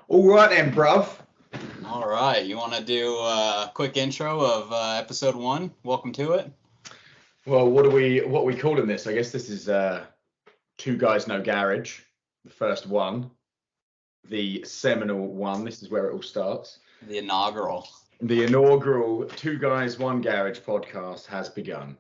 All right then, bruv. All right, you want to do a quick intro of episode 1? Welcome to it. Well, what are we calling this? I guess this is Two Guys No Garage, the first one, the seminal one. This is where it all starts. The inaugural. The inaugural Two Guys One Garage podcast has begun,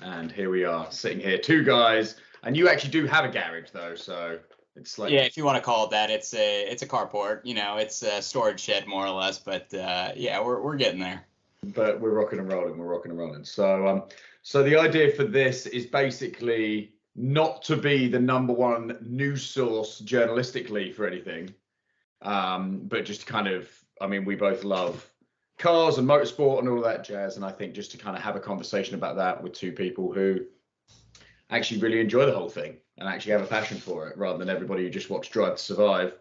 and here we are sitting here, two guys, and you actually do have a garage though, so it's like if you want to call it that, it's a carport. You know, it's a storage shed more or less, but yeah, we're getting there. But we're rocking and rolling. We're rocking and rolling. So the idea for this is basically not to be the number one news source journalistically for anything, but just kind of, I mean, we both love cars and motorsport and all that jazz, and I think just to kind of have a conversation about that with two people who actually really enjoy the whole thing and actually have a passion for it, rather than everybody who just watched Drive to Survive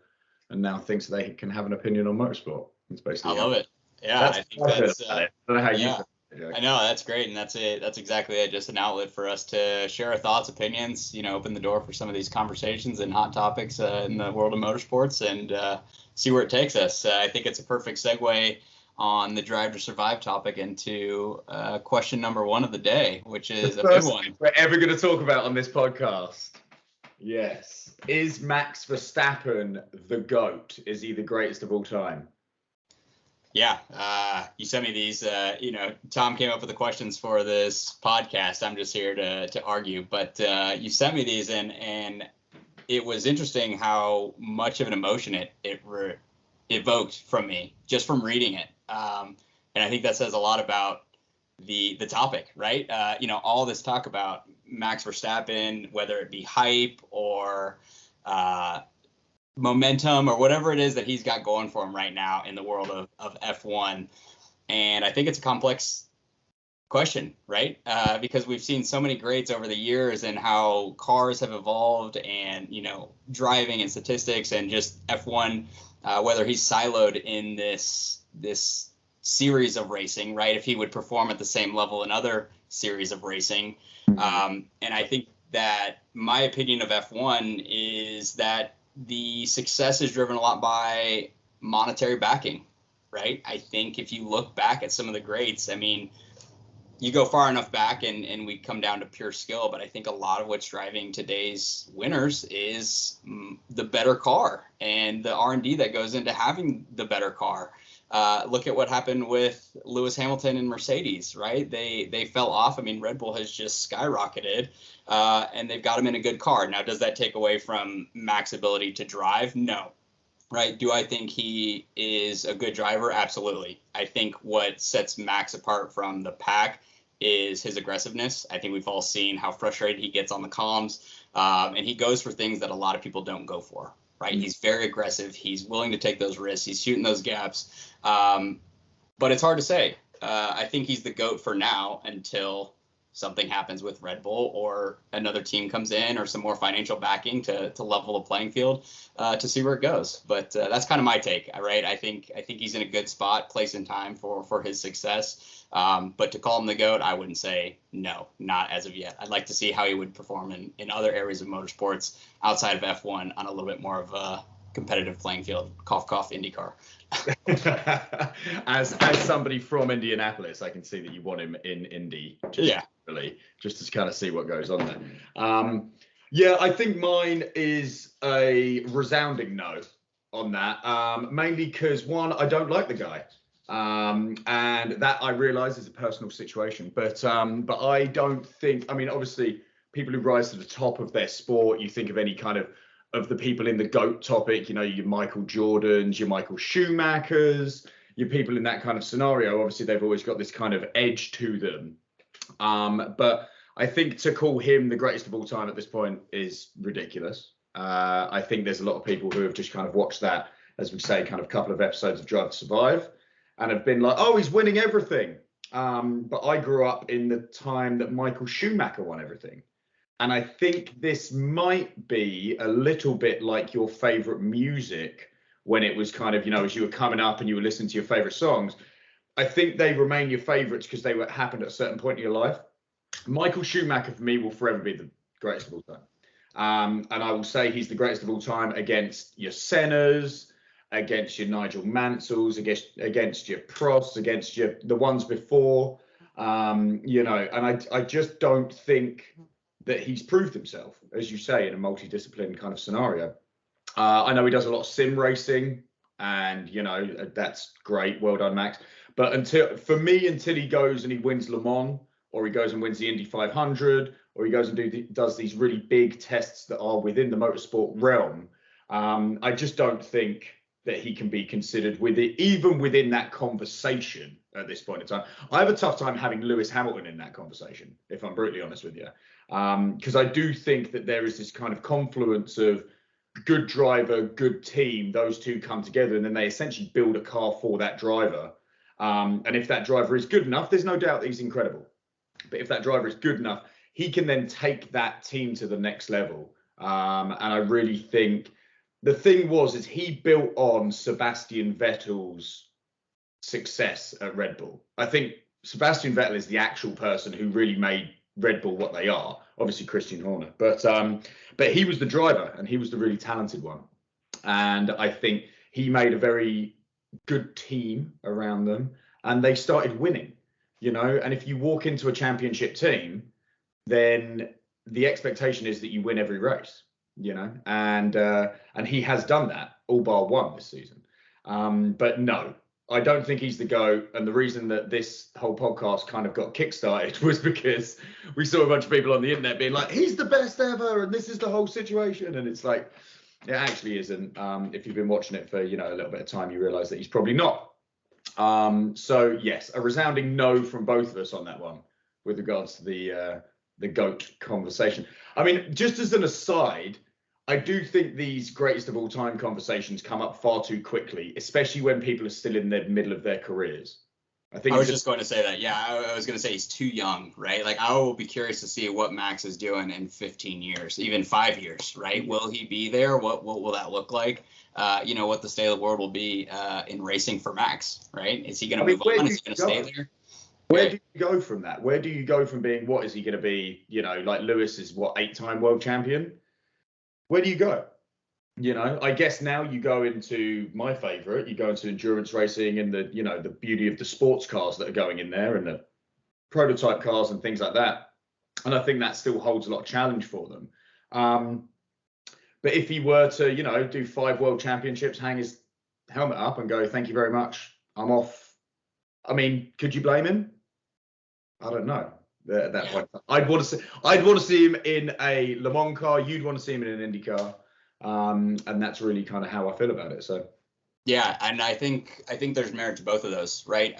and now thinks they can have an opinion on motorsport. It's basically I love it. Yeah, that's I think that's. I don't know how yeah. you feel, I know, that's great, and that's it. That's exactly it. Just an outlet for us to share our thoughts, opinions. You know, open the door for some of these conversations and hot topics in the world of motorsports, and see where it takes us. I think it's a perfect segue on the Drive to Survive topic into question number 1 of the day, which is a big one we're ever going to talk about on this podcast. Yes, is Max Verstappen the GOAT? Is he the greatest of all time? Yeah, you sent me these. Tom came up with the questions for this podcast. I'm just here to argue, but you sent me these, and it was interesting how much of an emotion it evoked from me just from reading it. And I think that says a lot about the topic, right? All this talk about Max Verstappen, whether it be hype or momentum or whatever it is that he's got going for him right now in the world of F1. And I think it's a complex question, right? Because we've seen so many greats over the years and how cars have evolved and, driving and statistics and just F1, whether he's siloed in this series of racing, right? If he would perform at the same level in other series of racing. And I think that my opinion of F1 is that the success is driven a lot by monetary backing, right? I think if you look back at some of the greats, I mean, you go far enough back and we come down to pure skill, but I think a lot of what's driving today's winners is the better car and the R&D that goes into having the better car. Look at what happened with Lewis Hamilton and Mercedes, right? They fell off. I mean, Red Bull has just skyrocketed, and they've got him in a good car. Now, does that take away from Max's ability to drive? No. Right? Do I think he is a good driver? Absolutely. I think what sets Max apart from the pack is his aggressiveness. I think we've all seen how frustrated he gets on the comms, and he goes for things that a lot of people don't go for. Right? He's very aggressive. He's willing to take those risks. He's shooting those gaps. But it's hard to say. I think he's the GOAT for now until something happens with Red Bull or another team comes in or some more financial backing to level the playing field to see where it goes. But that's kind of my take, right? I think he's in a good spot, place and time for his success. But to call him the GOAT, I wouldn't say no, not as of yet. I'd like to see how he would perform in other areas of motorsports outside of F1 on a little bit more of a competitive playing field. Cough, cough, IndyCar. as somebody from Indianapolis, I can see that you want him in Indy. Really, just to kind of see what goes on there. I think mine is a resounding no on that. Mainly because, one, I don't like the guy. And that I realize is a personal situation, but I don't think, I mean, obviously people who rise to the top of their sport, you think of any kind of the people in the GOAT topic, your Michael Jordans, your Michael Schumachers, your people in that kind of scenario. Obviously they've always got this kind of edge to them. But I think to call him the greatest of all time at this point is ridiculous. I think there's a lot of people who have just kind of watched that, as we say, kind of couple of episodes of Drive to Survive and have been like, oh, he's winning everything. But I grew up in the time that Michael Schumacher won everything. And I think this might be a little bit like your favorite music when it was kind of, as you were coming up and you were listening to your favorite songs. I think they remain your favorites because they happened at a certain point in your life. Michael Schumacher, for me, will forever be the greatest of all time. And I will say he's the greatest of all time against your Sennas, against your Nigel Mansells, against your Prosts, against the ones before, and I just don't think that he's proved himself, as you say, in a multidiscipline kind of scenario. I know he does a lot of sim racing, and that's great. Well done, Max. But until he goes and he wins Le Mans, or he goes and wins the Indy 500, or he goes and does these really big tests that are within the motorsport realm, I just don't think that he can be considered even within that conversation at this point in time. I have a tough time having Lewis Hamilton in that conversation, if I'm brutally honest with you, because I do think that there is this kind of confluence of good driver, good team. Those two come together, and then they essentially build a car for that driver. And if that driver is good enough, there's no doubt that he's incredible. But if that driver is good enough, he can then take that team to the next level. And I really think the thing is he built on Sebastian Vettel's success at Red Bull. I think Sebastian Vettel is the actual person who really made Red Bull what they are. Obviously Christian Horner, but he was the driver, and he was the really talented one. And I think he made a very good team around them, and they started winning. And if you walk into a championship team, then the expectation is that you win every race. And he has done that, all bar one this season. But no, I don't think he's the GOAT. And the reason that this whole podcast kind of got kickstarted was because we saw a bunch of people on the internet being like, he's the best ever, and this is the whole situation. And it's like, it actually isn't. If you've been watching it for a little bit of time, you realize that he's probably not. So yes, a resounding no from both of us on that one with regards to the GOAT conversation. I mean, just as an aside, I do think these greatest of all time conversations come up far too quickly, especially when people are still in the middle of their careers. I was just going to say that. Yeah, I was going to say he's too young, right? Like, I will be curious to see what Max is doing in 15 years, even 5 years, right? Will he be there? What will that look like? What the state of the world will be in racing for Max, right? Is he going to move on? Is he going to stay there? Where do you go from that? Where do you go from being, what is he going to be? Like Lewis is 8-time world champion. Where do you go? I guess now you go into my favorite, you go into endurance racing and the beauty of the sports cars that are going in there and the prototype cars and things like that. And I think that still holds a lot of challenge for them. But if he were to, do 5 world championships, hang his helmet up and go, thank you very much, I'm off. I mean, could you blame him? I don't know. At that point, I'd want to see him in a Le Mans car. You'd want to see him in an Indy car, and that's really kind of how I feel about it. So, yeah, and I think there's merit to both of those, right?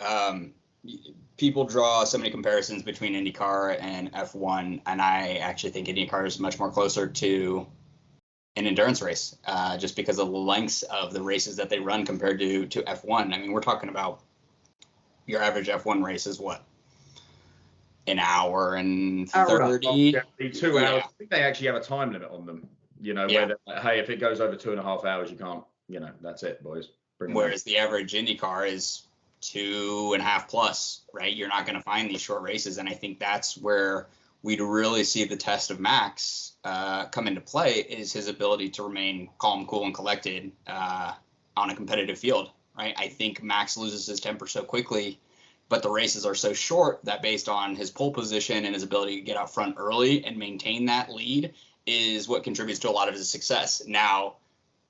People draw so many comparisons between IndyCar and F1, and I actually think IndyCar is much more closer to an endurance race, just because of the lengths of the races that they run compared to F1. I mean, we're talking about your average F1 race is what? An hour and 30. 2 hours. I think they actually have a time limit on them. Where they're like, hey, if it goes over 2.5 hours, you can't. That's it, boys. Whereas the average IndyCar is 2.5 plus, right? You're not going to find these short races, and I think that's where we'd really see the test of Max come into play, is his ability to remain calm, cool, and collected on a competitive field, right? I think Max loses his temper so quickly, but the races are so short that based on his pole position and his ability to get out front early and maintain that lead is what contributes to a lot of his success. Now,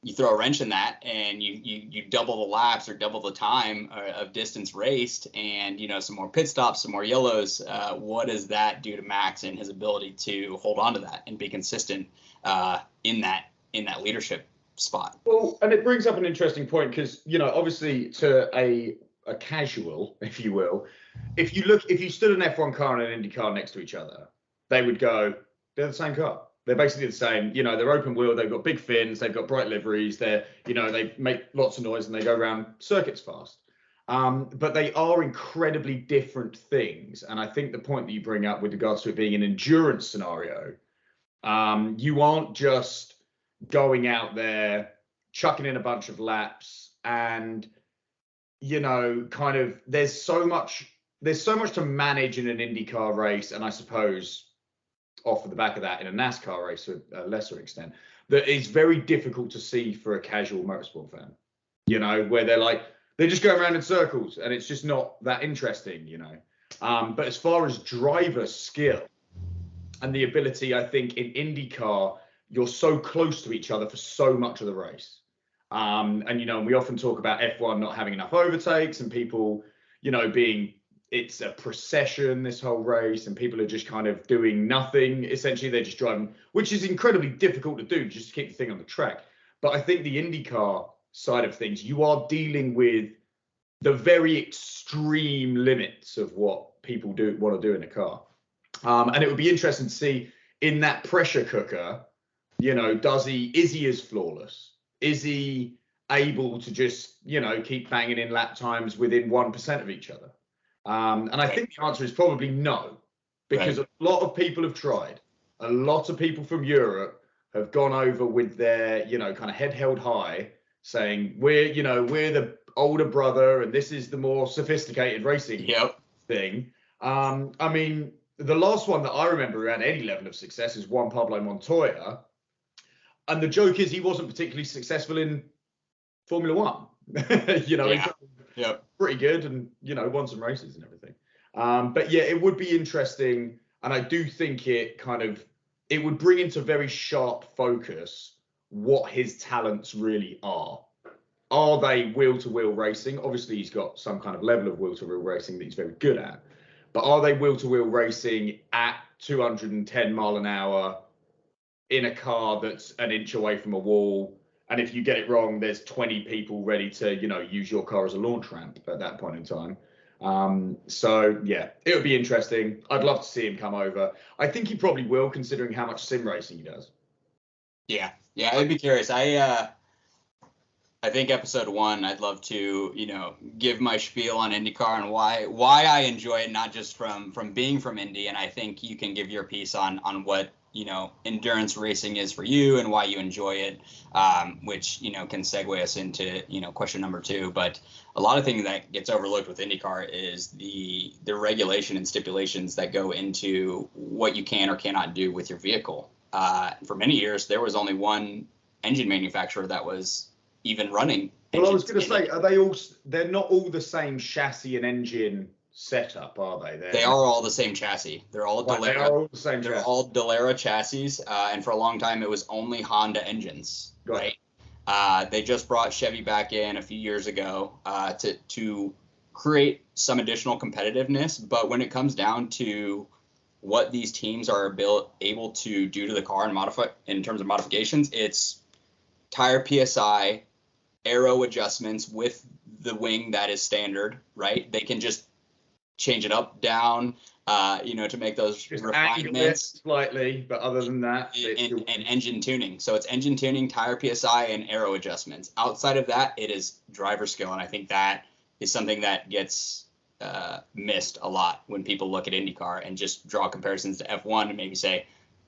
you throw a wrench in that and you double the laps or double the time of distance raced, and some more pit stops, some more yellows. What does that do to Max and his ability to hold on to that and be consistent in that leadership spot? Well, and it brings up an interesting point because obviously to a casual, if you will, if you stood an F1 car and an Indy car next to each other, they would go, they're the same car. They're basically the same. They're open wheel. They've got big fins. They've got bright liveries. They make lots of noise and they go around circuits fast. But they are incredibly different things. And I think the point that you bring up with regards to it being an endurance scenario, you aren't just going out there, chucking in a bunch of laps and, kind of there's so much to manage in an IndyCar race. And I suppose off of the back of that in a NASCAR race to a lesser extent, that is very difficult to see for a casual motorsport fan. where they just go around in circles and it's just not that interesting. But as far as driver skill and the ability, I think in IndyCar, you're so close to each other for so much of the race. And we often talk about F1 not having enough overtakes and people, it's a procession, this whole race, and people are just kind of doing nothing. Essentially, they're just driving, which is incredibly difficult to do, just to keep the thing on the track. But I think the IndyCar side of things, you are dealing with the very extreme limits of what people want to do in a car. And it would be interesting to see in that pressure cooker, is he as flawless? Is he able to just, keep banging in lap times within 1% of each other? And I think the answer is probably no, because a lot of people have tried. A lot of people from Europe have gone over with their, kind of head held high, saying we're the older brother and this is the more sophisticated racing thing. I mean, the last one that I remember who had any level of success is Juan Pablo Montoya. And the joke is he wasn't particularly successful in Formula One. He's pretty good and, won some races and everything. But yeah, it would be interesting. And I do think it would bring into very sharp focus what his talents really are. Are they wheel-to-wheel racing? Obviously, he's got some kind of level of wheel-to-wheel racing that he's very good at. But are they wheel-to-wheel racing at 210 mile an hour in a car that's an inch away from a wall? And if you get it wrong, there's 20 people ready to, use your car as a launch ramp at that point in time. So, yeah, it would be interesting. I'd love to see him come over. I think he probably will, considering how much sim racing he does. Yeah, I'd be curious. I think episode 1, I'd love to, give my spiel on IndyCar and why I enjoy it, not just from being from Indy. And I think you can give your piece on what, endurance racing is for you and why you enjoy it, which, can segue us into, question number 2. But a lot of things that gets overlooked with IndyCar is the regulation and stipulations that go into what you can or cannot do with your vehicle. For many years, there was only one engine manufacturer that was even running. Well, I was going to say, they're not all the same chassis and engine setup, are they? They are all the same chassis. They're all Dallara. They are all the same. They're all Dallara chassis, and for a long time it was only Honda engines, right? They just brought Chevy back in a few years ago to create some additional competitiveness. But when it comes down to what these teams are able to do to the car and modify in terms of modifications, it's tire PSI, aero adjustments with the wing that is standard, right? They can just change it up, down, to make those just refinements slightly, but other than that, and engine tuning. So it's engine tuning, tire PSI, and aero adjustments. Outside of that, it is driver skill, and I think that is something that gets missed a lot when people look at IndyCar and just draw comparisons to F1 and maybe say,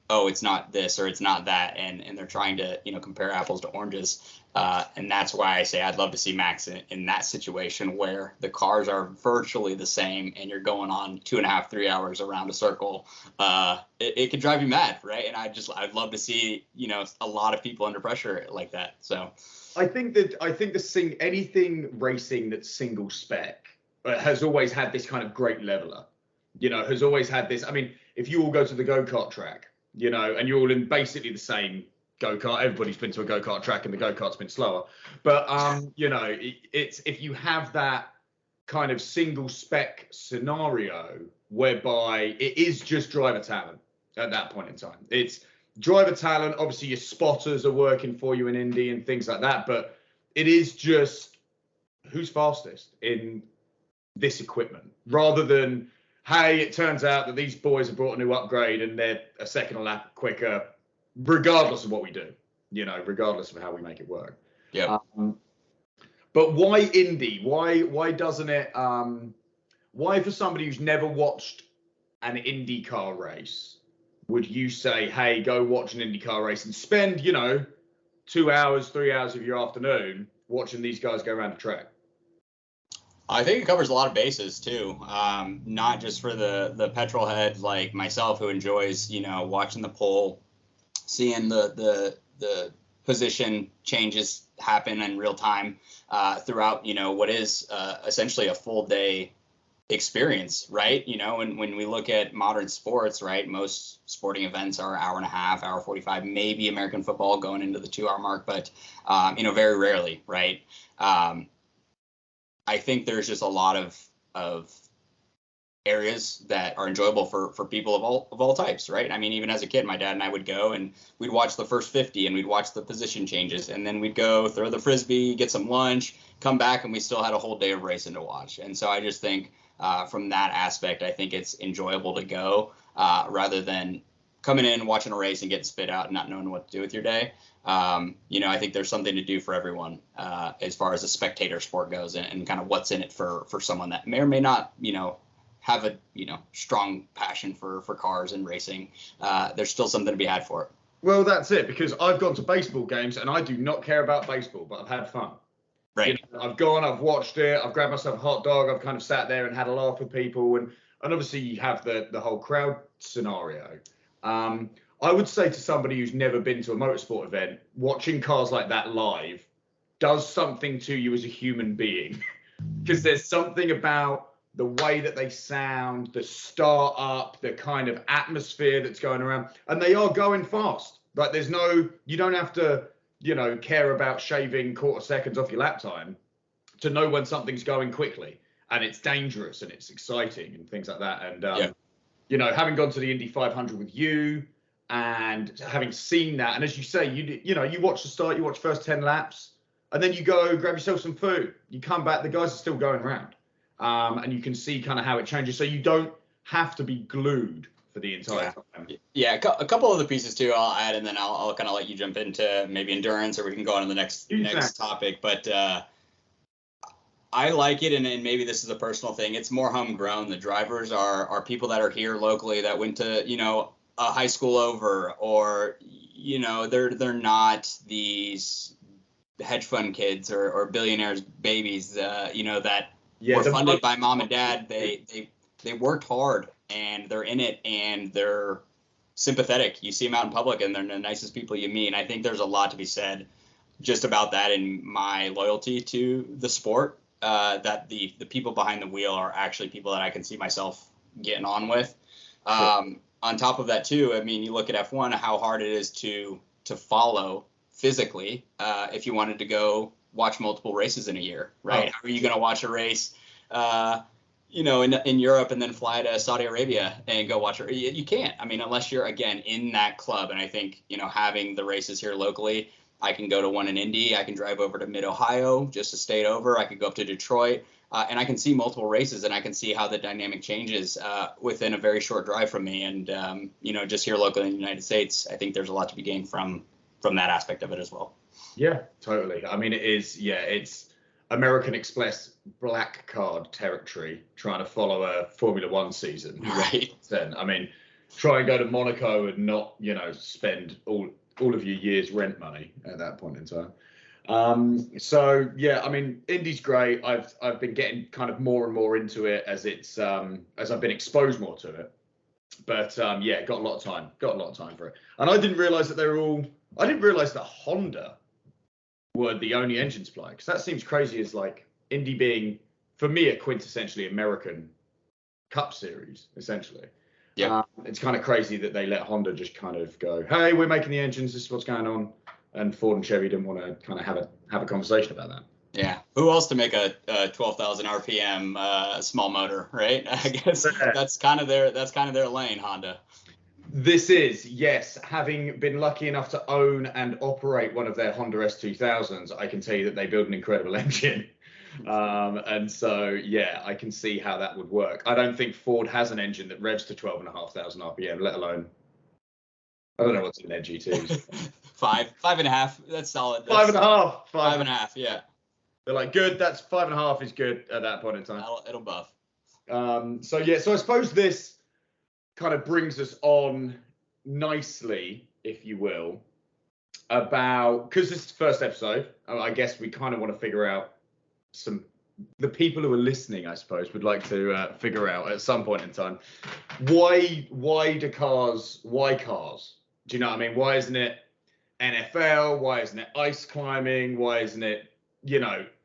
oh, it's not this or it's not that, and they're trying to compare apples to oranges, and that's why I say I'd love to see Max in that situation where the cars are virtually the same and you're going on 2.5-3 hours around a circle. It could drive you mad, right? And I'd love to see a lot of people under pressure like that. So I think anything racing that's single spec has always had this kind of great leveler, has always had this. I mean, if you all go to the go-kart track, and you're all in basically the same go-kart. Everybody's been to a go-kart track and the go-kart's been slower. But, it's if you have that kind of single spec scenario whereby it is just driver talent at that point in time. It's driver talent. Obviously, your spotters are working for you in Indy and things like that. But it is just who's fastest in this equipment rather than, hey, it turns out that these boys have brought a new upgrade and they're a second a lap quicker, regardless of what we do, regardless of how we make it work. Yeah. But why Indy? Why doesn't it? Why for somebody who's never watched an IndyCar race, would you say, hey, go watch an IndyCar race and spend, 2 hours, 3 hours of your afternoon watching these guys go around the track? I think it covers a lot of bases too, not just for the petrol head like myself who enjoys, watching the pole, seeing the position changes happen in real time throughout, what is essentially a full day experience, right? And when we look at modern sports, right, most sporting events are hour and a half, hour 45, maybe American football going into the 2 hour mark, but, very rarely, right? I think there's just a lot of areas that are enjoyable for people of all types, right? I mean, even as a kid, my dad and I would go and we'd watch the first 50 and we'd watch the position changes, and then we'd go throw the frisbee, get some lunch, come back, and we still had a whole day of racing to watch. And so I just think from that aspect, I think it's enjoyable to go rather than coming in, watching a race and getting spit out and not knowing what to do with your day. I think there's something to do for everyone as far as a spectator sport goes, and kind of what's in it for someone that may or may not, have a strong passion for cars and racing. There's still something to be had for it. Well, that's it, because I've gone to baseball games and I do not care about baseball, but I've had fun. Right. I've gone, I've watched it, I've grabbed myself a hot dog, I've kind of sat there and had a laugh with people, and obviously you have the whole crowd scenario. I would say to somebody who's never been to a motorsport event, watching cars like that live does something to you as a human being, because there's something about the way that they sound, the start up, the kind of atmosphere that's going around, and they are going fast. Like you don't have to, care about shaving quarter seconds off your lap time to know when something's going quickly, and it's dangerous and it's exciting and things like that. And, having gone to the Indy 500 with you and having seen that, and as you say, you watch the start, you watch first 10 laps, and then you go grab yourself some food. You come back, the guys are still going around. And you can see kind of how it changes. So you don't have to be glued for the entire time. Yeah, a couple of the pieces too I'll add, and then I'll kind of let you jump into maybe endurance, or we can go on to the next topic. But I like it, and maybe this is a personal thing. It's more homegrown. The drivers are people that are here locally that went to, a high school over, or, they're not these hedge fund kids or billionaires' babies, that were funded by mom and dad. They worked hard and they're in it and they're sympathetic. You see them out in public and they're the nicest people you meet. And I think there's a lot to be said just about that, in my loyalty to the sport, that the people behind the wheel are actually people that I can see myself getting on with. On top of that too, I mean, you look at F1, how hard it is to follow physically if you wanted to go watch multiple races in a year, right? How are you going to watch a race, in Europe and then fly to Saudi Arabia and go watch it? You can't. I mean, unless you're, again, in that club. And I think, having the races here locally, I can go to one in Indy. I can drive over to Mid-Ohio, just a state over. I could go up to Detroit, and I can see multiple races, and I can see how the dynamic changes within a very short drive from me. And, just here locally in the United States, I think there's a lot to be gained from that aspect of it as well. Yeah, totally. I mean, it's American Express black card territory trying to follow a Formula One season. Right. Then, I mean, try and go to Monaco and not, spend all of your year's rent money at that point in time. So yeah, I mean, Indy's great. I've been getting kind of more and more into it as I've been exposed more to it. But got a lot of time for it. And I didn't realize that Honda were the only engine supplier, because that seems crazy, as like Indy being, for me, a quintessentially American Cup series, essentially. Yeah. It's kind of crazy that they let Honda just kind of go, hey, we're making the engines, this is what's going on. And Ford and Chevy didn't want to kind of have a conversation about that. Yeah. Who else to make a 12,000 RPM small motor, right? I guess that's kind of their lane, Honda. This is, yes. Having been lucky enough to own and operate one of their Honda S2000s, I can tell you that they build an incredible engine. And so, yeah, I can see how that would work. I don't think Ford has an engine that revs to 12,500 RPM, let alone, I don't know what's in their GTs. 5.5. That's solid. That's 5.5. 5.5. Yeah. They're like, good. That's 5.5 is good at that point in time. It'll buff. So I suppose this kind of brings us on nicely, if you will, about, because this is the first episode, I guess we kind of want to figure out the people who are listening, I suppose, would like to figure out at some point in time, why cars? Do you know what I mean? Why isn't it NFL? Why isn't it ice climbing? Why isn't it,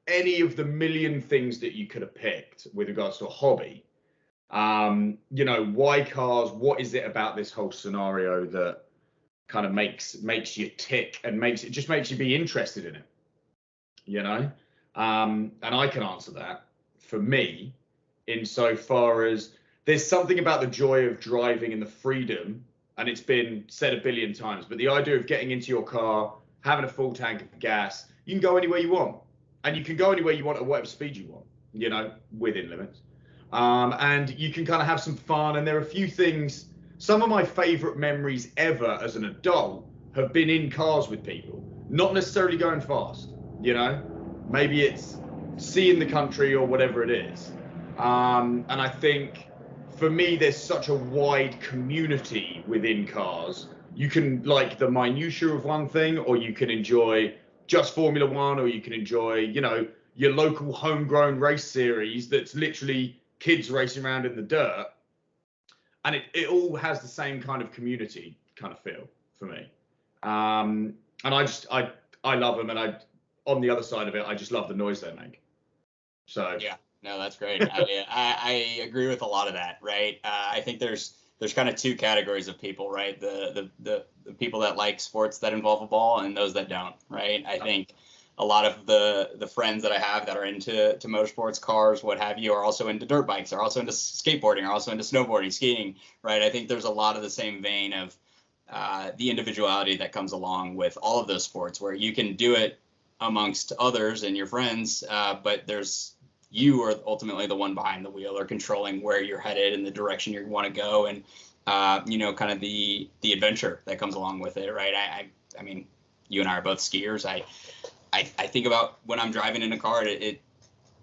any of the million things that you could have picked with regards to a hobby? Why cars? What is it about this whole scenario that kind of makes you tick and makes you be interested in it? And I can answer that for me, insofar as there's something about the joy of driving and the freedom, and it's been said a billion times, but the idea of getting into your car, having a full tank of gas, you can go anywhere you want, and you can go anywhere you want at whatever speed you want, within limits. And you can kind of have some fun. And there are a few things, some of my favorite memories ever as an adult have been in cars with people, not necessarily going fast, maybe it's seeing the country or whatever it is. And I think for me, there's such a wide community within cars. You can like the minutiae of one thing, or you can enjoy just Formula One, or you can enjoy, your local homegrown race series that's literally kids racing around in the dirt. And it all has the same kind of community kind of feel for me. And I love them. And on the other side of it, I just love the noise they make. So yeah, no, that's great. I agree with a lot of that, right? I think there's kind of two categories of people, right? The people that like sports that involve a ball and those that don't, right? I think a lot of the friends that I have that are into motorsports, cars, what have you, are also into dirt bikes, are also into skateboarding, are also into snowboarding, skiing, right? I think there's a lot of the same vein of the individuality that comes along with all of those sports, where you can do it amongst others and your friends, but you are ultimately the one behind the wheel or controlling where you're headed and the direction you want to go, and kind of the adventure that comes along with it, right? I mean, you and I are both skiers. I think about when I'm driving in a car, it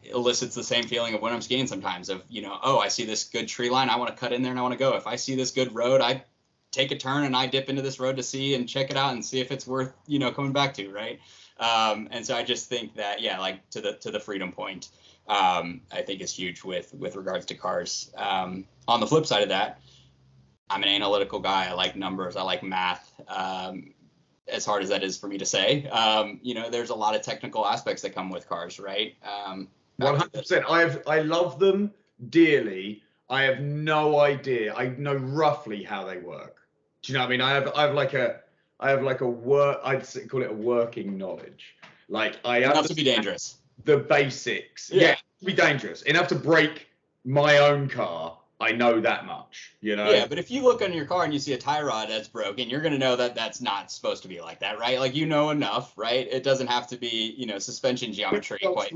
elicits the same feeling of when I'm skiing sometimes of, I see this good tree line, I want to cut in there and I want to go. If I see this good road, I take a turn and I dip into this road to see and check it out and see if it's worth, coming back to, right? And so I just think that, yeah, like to the freedom point, I think is huge with regards to cars. On the flip side of that, I'm an analytical guy. I like numbers. I like math. As hard as that is for me to say, there's a lot of technical aspects that come with cars, right? 100%. I love them dearly. I have no idea. I know roughly how they work. Do you know what I mean? I have like a work. I'd call it a working knowledge. Like enough to be dangerous. The basics. Yeah, to be dangerous enough to break my own car. I know that much, Yeah, but if you look on your car and you see a tie rod that's broken, you're going to know that that's not supposed to be like that, right? Like, enough, right? It doesn't have to be, suspension geometry quite.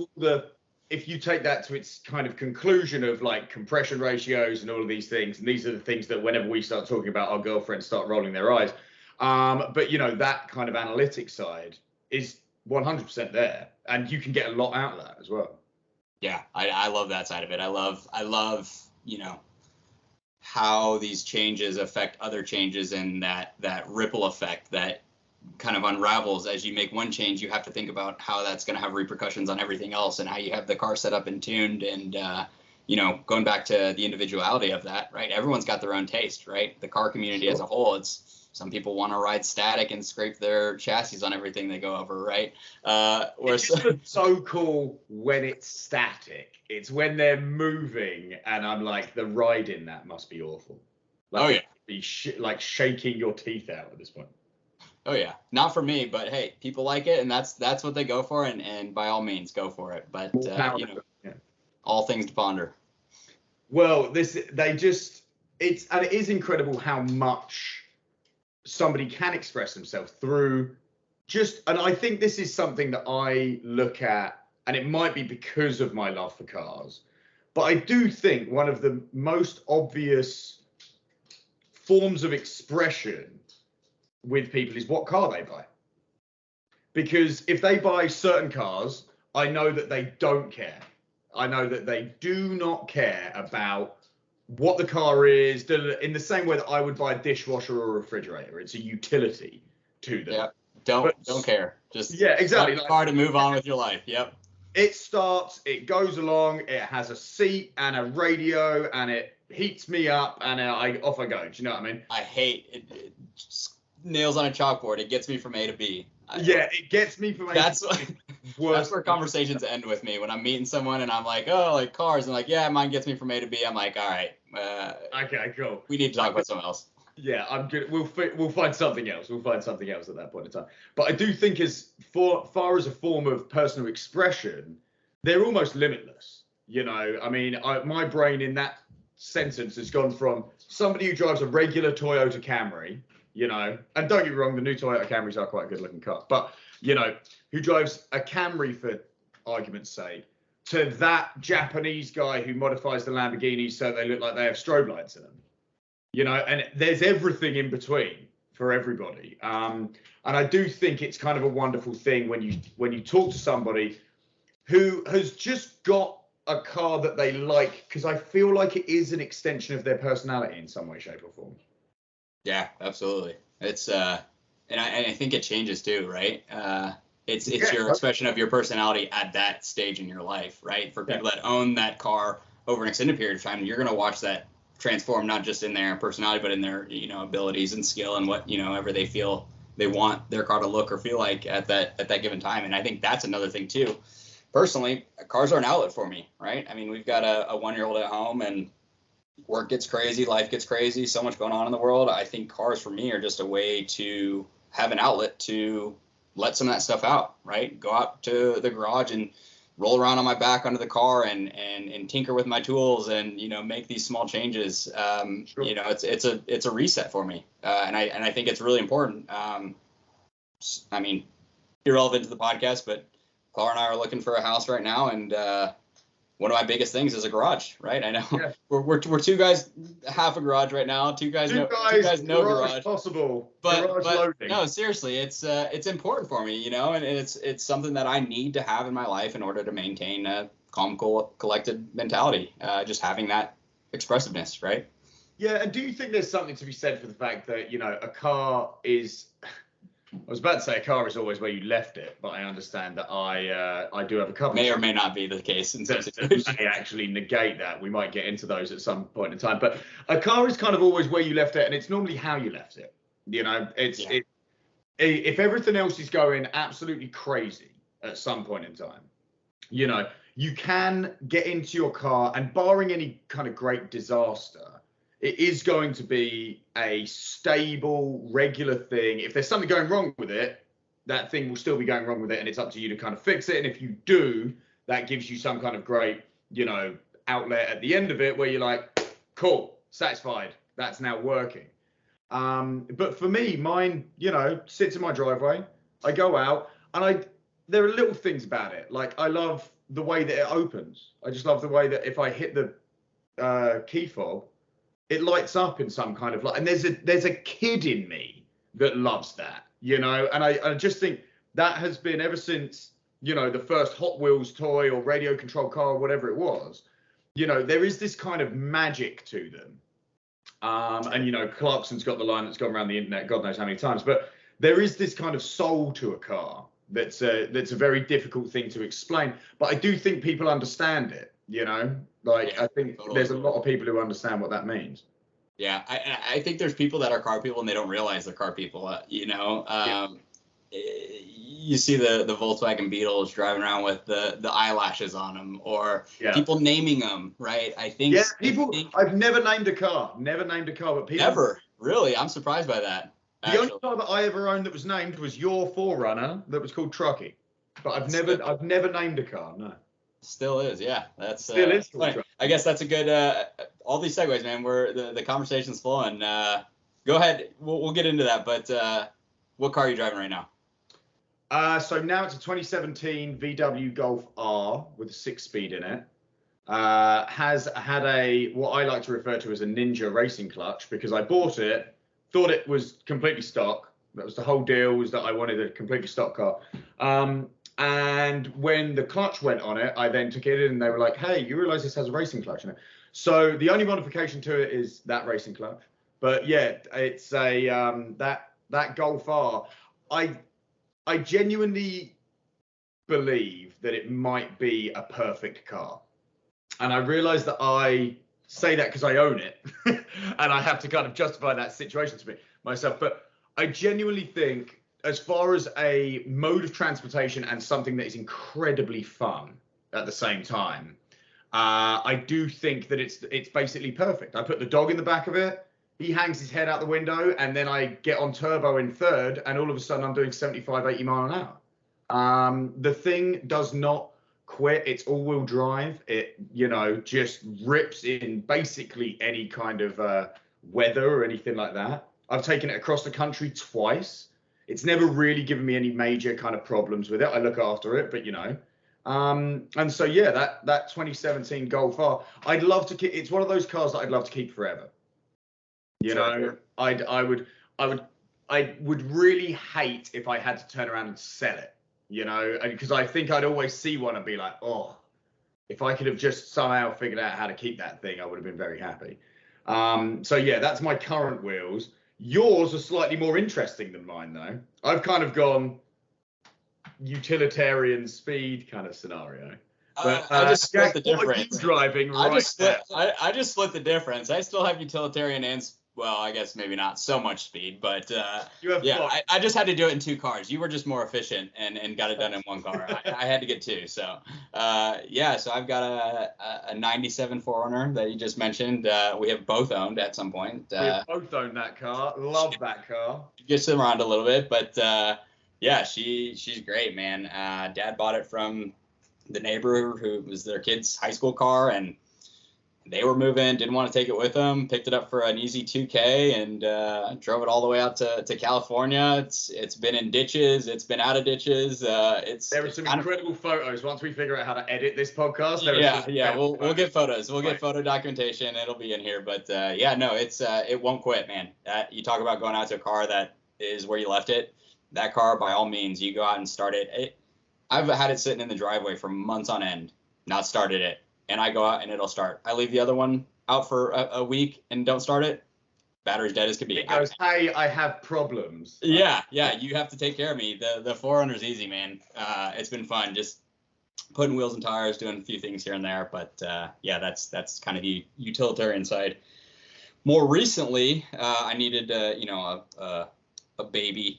If you take that to its kind of conclusion of like compression ratios and all of these things, and these are the things that whenever we start talking about, our girlfriends start rolling their eyes. But that kind of analytic side is 100% there, and you can get a lot out of that as well. Yeah, I love that side of it. I love how these changes affect other changes, and that ripple effect that kind of unravels as you make one change. You have to think about how that's going to have repercussions on everything else, and how you have the car set up and tuned, and going back to the individuality of that, right? Everyone's got their own taste, right? The car community as a whole, some people want to ride static and scrape their chassis on everything they go over, right? It's just so cool when it's static. It's when they're moving, and I'm like, the ride in that must be awful. Like, be like shaking your teeth out at this point. Oh yeah, not for me, but hey, people like it, and that's what they go for, and by all means, go for it. But all things to ponder. Well, it is incredible how much somebody can express themselves through and I think this is something that I look at, and it might be because of my love for cars, but I do think one of the most obvious forms of expression with people is what car they buy. Because if they buy certain cars, I know that they don't care. I know that they do not care about what the car is, in the same way that I would buy a dishwasher or a refrigerator. It's a utility to them. Yeah, don't care. Just exactly. Like, car to move on with your life. Yep. It starts, it goes along, it has a seat and a radio, and it heats me up, and off I go. Do you know what I mean? I hate it. nails on a chalkboard. It gets me from A to B. Yeah, it gets me from A That's to B. That's where conversations end with me when I'm meeting someone and I'm like, oh, like cars, and like, yeah, mine gets me from A to B. I'm like, all right, okay, cool. We need to talk about something else. Yeah, I'm good. We'll find something else. We'll find something else at that point in time. But I do think as far as a form of personal expression, they're almost limitless. You know, I mean, my brain in that sentence has gone from somebody who drives a regular Toyota Camry, you know, and don't get me wrong, the new Toyota Camrys are quite a good looking car, but, you know, who drives a Camry for argument's sake, to that Japanese guy who modifies the Lamborghinis so they look like they have strobe lights in them. You know, and there's everything in between for everybody. And I do think it's kind of a wonderful thing when you talk to somebody who has just got a car that they like, because I feel like it is an extension of their personality in some way, shape, or form. Yeah, absolutely. It's and I think it changes too, right? It's your expression of your personality at that stage in your life, right? For people that own that car over an extended period of time, you're gonna watch that transform, not just in their personality, but in their, you know, abilities and skill and what, you know, ever they feel they want their car to look or feel like at that given time. And I think that's another thing too. Personally, cars are an outlet for me, right? I mean, we've got a 1-year-old at home and work gets crazy, life gets crazy, so much going on in the world. I think cars for me are just a way to have an outlet to let some of that stuff out, right? Go out to the garage and roll around on my back under the car and tinker with my tools and, you know, make these small changes. Sure. You know, it's a reset for me. And I think it's really important. I mean, irrelevant to the podcast, but Claire and I are looking for a house right now. And one of my biggest things is a garage, right? I know we're two guys, half a garage right now. Two guys no garage possible. But no, seriously, it's important for me, you know, and it's something that I need to have in my life in order to maintain a calm, collected mentality. Just having that expressiveness, right? Yeah, and do you think there's something to be said for the fact that, you know, a car is, I was about to say a car is always where you left it, but I understand that I do have a couple. May or may not be the case in some situations. May actually negate that. We might get into those at some point in time. But a car is kind of always where you left it, and it's normally how you left it. You know, if everything else is going absolutely crazy at some point in time, you know, you can get into your car, and barring any kind of great disaster, it is going to be a stable, regular thing. If there's something going wrong with it, that thing will still be going wrong with it, and it's up to you to kind of fix it. And if you do, that gives you some kind of great, you know, outlet at the end of it where you're like, cool, satisfied, that's now working. But for me, mine, you know, sits in my driveway. I go out, and there are little things about it. Like, I love the way that it opens. I just love the way that if I hit the key fob, it lights up in some kind of light, and there's a kid in me that loves that, you know. And I just think that has been ever since, you know, the first Hot Wheels toy or radio controlled car or whatever it was. You know, there is this kind of magic to them. And you know, Clarkson's got the line that's gone around the internet, God knows how many times. But there is this kind of soul to a car that's a very difficult thing to explain. But I do think people understand it. You know, like, I think totally. There's a lot of people who understand what that means. Yeah, I think there's people that are car people and they don't realize they're car people. You know, you see the Volkswagen Beetles driving around with the eyelashes on them, or people naming them, right? I think I've never named a car, but people never really. I'm surprised by that. The only car that I ever owned that was named was your 4Runner that was called Truckee, but I've never named a car. No. Still is, yeah. That's still is. I guess that's a good. All these segues, man. Where the conversation's flowing. Go ahead. We'll get into that. But what car are you driving right now? So now it's a 2017 VW Golf R with a 6-speed in it. Has had what I like to refer to as a Ninja racing clutch, because I bought it, thought it was completely stock. That was the whole deal, was that I wanted a completely stock car. And when the clutch went on it, I then took it in and they were like, hey, you realize this has a racing clutch in it? So the only modification to it is that racing clutch. But yeah, it's a that Golf R. I genuinely believe that it might be a perfect car. And I realize that I say that because I own it and I have to kind of justify that situation to myself. But I genuinely think, as far as a mode of transportation and something that is incredibly fun at the same time, I do think that it's basically perfect. I put the dog in the back of it. He hangs his head out the window, and then I get on turbo in third, and all of a sudden I'm doing 75, 80 mile an hour. The thing does not quit. It's all-wheel drive. It, just rips in basically any kind of weather or anything like that. I've taken it across the country twice. It's never really given me any major kind of problems with it. I look after it, but and so yeah, that 2017 Golf R, I'd love to keep. It's one of those cars that I'd love to keep forever. Sure. I would really hate if I had to turn around and sell it, because I think I'd always see one and be like, oh, if I could have just somehow figured out how to keep that thing, I would have been very happy. So yeah, that's my current wheels. Yours are slightly more interesting than mine, though. I've kind of gone utilitarian speed kind of scenario. But I just split the difference. What are you driving right now? I just split the difference. I still have utilitarian and, well, I guess maybe not so much speed, but I just had to do it in two cars. You were just more efficient and got it done in one car. I had to get two. So, so I've got a 97 4Runner that you just mentioned. We have both owned at some point. We have both owned that car. Love that car. Gets around a little bit, but she's great, man. Dad bought it from the neighbor who was their kid's high school car, and they were moving, didn't want to take it with them, picked it up for an easy 2K and drove it all the way out to California. It's been in ditches, it's been out of ditches. There were some incredible photos. Once we figure out how to edit this podcast, we'll get photos. We'll get photo documentation. It'll be in here, but it won't quit, man. You talk about going out to a car that is where you left it. That car, by all means, you go out and start it. I've had it sitting in the driveway for months on end, not started it. And I go out and it'll start. I leave the other one out for a week and don't start it. Battery's dead as could be. It goes, hey, I have problems. Yeah, you have to take care of me. The 4Runner's easy, man. It's been fun, just putting wheels and tires, doing a few things here and there. But that's kind of the utilitarian side. More recently, I needed a baby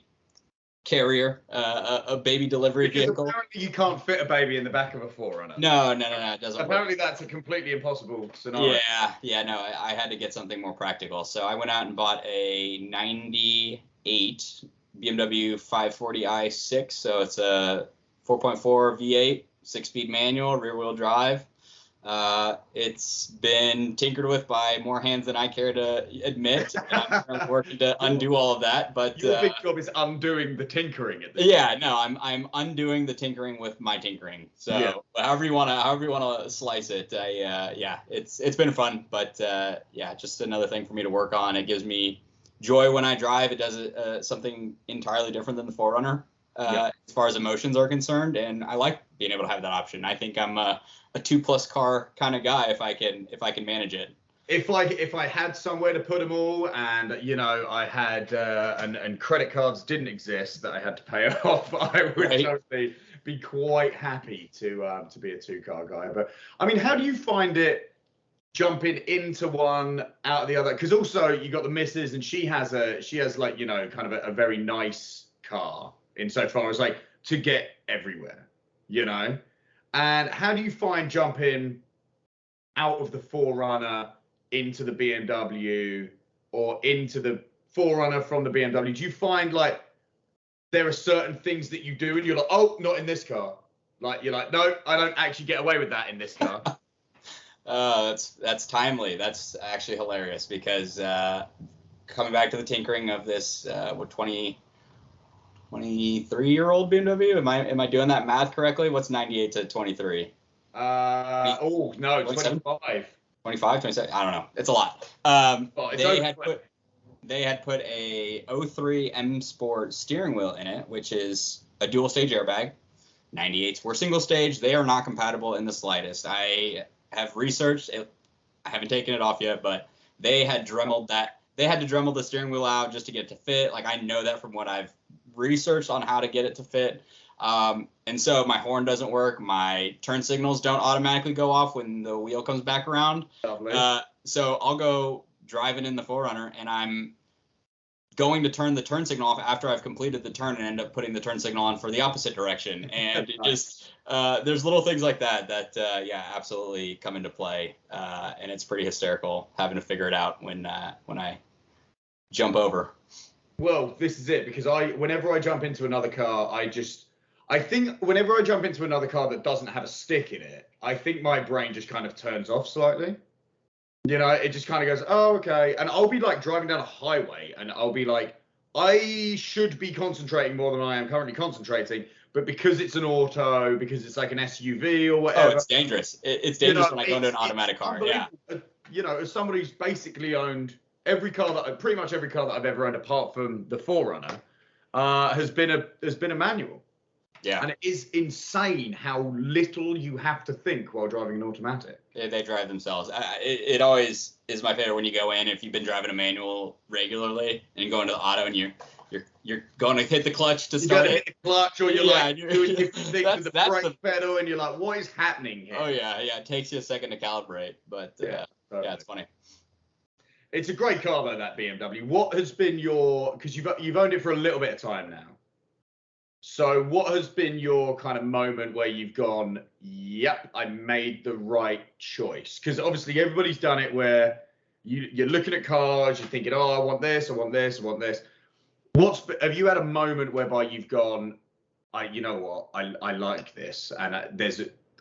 carrier, a baby delivery vehicle. Apparently you can't fit a baby in the back of a 4Runner. No, it doesn't apparently work. That's a completely impossible scenario. I had to get something more practical. So I went out and bought a 98 BMW 540i6. So it's a 4.4 V8, 6-speed manual, rear-wheel drive. It's been tinkered with by more hands than I care to admit. I'm working to undo all of that, but your big job is undoing the tinkering at this point. I'm undoing the tinkering with my tinkering. So however you wanna slice it, it's been fun, but just another thing for me to work on. It gives me joy when I drive. It does something entirely different than the 4Runner. As far as emotions are concerned, and I like being able to have that option. I think I'm a 2+ car kind of guy if I can manage it. If I had somewhere to put them all, and I had and credit cards didn't exist that I had to pay off, I would totally be quite happy to be a 2-car guy. But I mean, how do you find it jumping into one out of the other? Because also you got the missus, and she has like kind of a very nice car insofar as like to get everywhere, and how do you find jumping out of the 4Runner into the BMW or into the 4Runner from the BMW? Do you find like there are certain things that you do and you're like, oh, not in this car? Like you're like, no, I don't actually get away with that in this car. That's timely. That's actually hilarious because coming back to the tinkering of this, 23-year-old BMW. Am I doing that math correctly? What's 98 to 23? 25. 25, 27. I don't know. It's a lot. They had put a 03 M Sport steering wheel in it, which is a dual stage airbag. 98s were single stage. They are not compatible in the slightest. I have researched it. I haven't taken it off yet, but they had dremeled that. They had to dremel the steering wheel out just to get it to fit. Like I know that from what I've researched on how to get it to fit. And so my horn doesn't work. My turn signals don't automatically go off when the wheel comes back around. So I'll go driving in the 4Runner and I'm going to turn the turn signal off after I've completed the turn and end up putting the turn signal on for the opposite direction. And it just, there's little things like that absolutely come into play. And it's pretty hysterical having to figure it out when I jump over. Well, this is it, because whenever I jump into another car, I think whenever I jump into another car that doesn't have a stick in it, I think my brain just kind of turns off slightly. You know, it just kind of goes, oh, okay. And I'll be like driving down a highway and I'll be like, I should be concentrating more than I am currently concentrating. But because it's an auto, because it's like an SUV or whatever. Oh, it's dangerous. It's dangerous when I go into an automatic car. Yeah. You know, as somebody who's basically owned pretty much every car that I've ever owned, apart from the 4Runner, has been a manual. Yeah. And it is insane how little you have to think while driving an automatic. Yeah, they drive themselves. It always is my favorite when you go in, if you've been driving a manual regularly and you go into the auto and you're going to hit the clutch to start it. Hit the clutch, or you're like doing different things with the brake pedal, and you're like, what is happening here? Oh yeah. It takes you a second to calibrate, but yeah, it's funny. It's a great car though, that BMW. What has been because you've owned it for a little bit of time now. So what has been your kind of moment where you've gone, yep, I made the right choice? Because obviously everybody's done it where you're looking at cars, you're thinking, oh, I want this, I want this, I want this. Have you had a moment whereby you've gone, you know what, I like this, and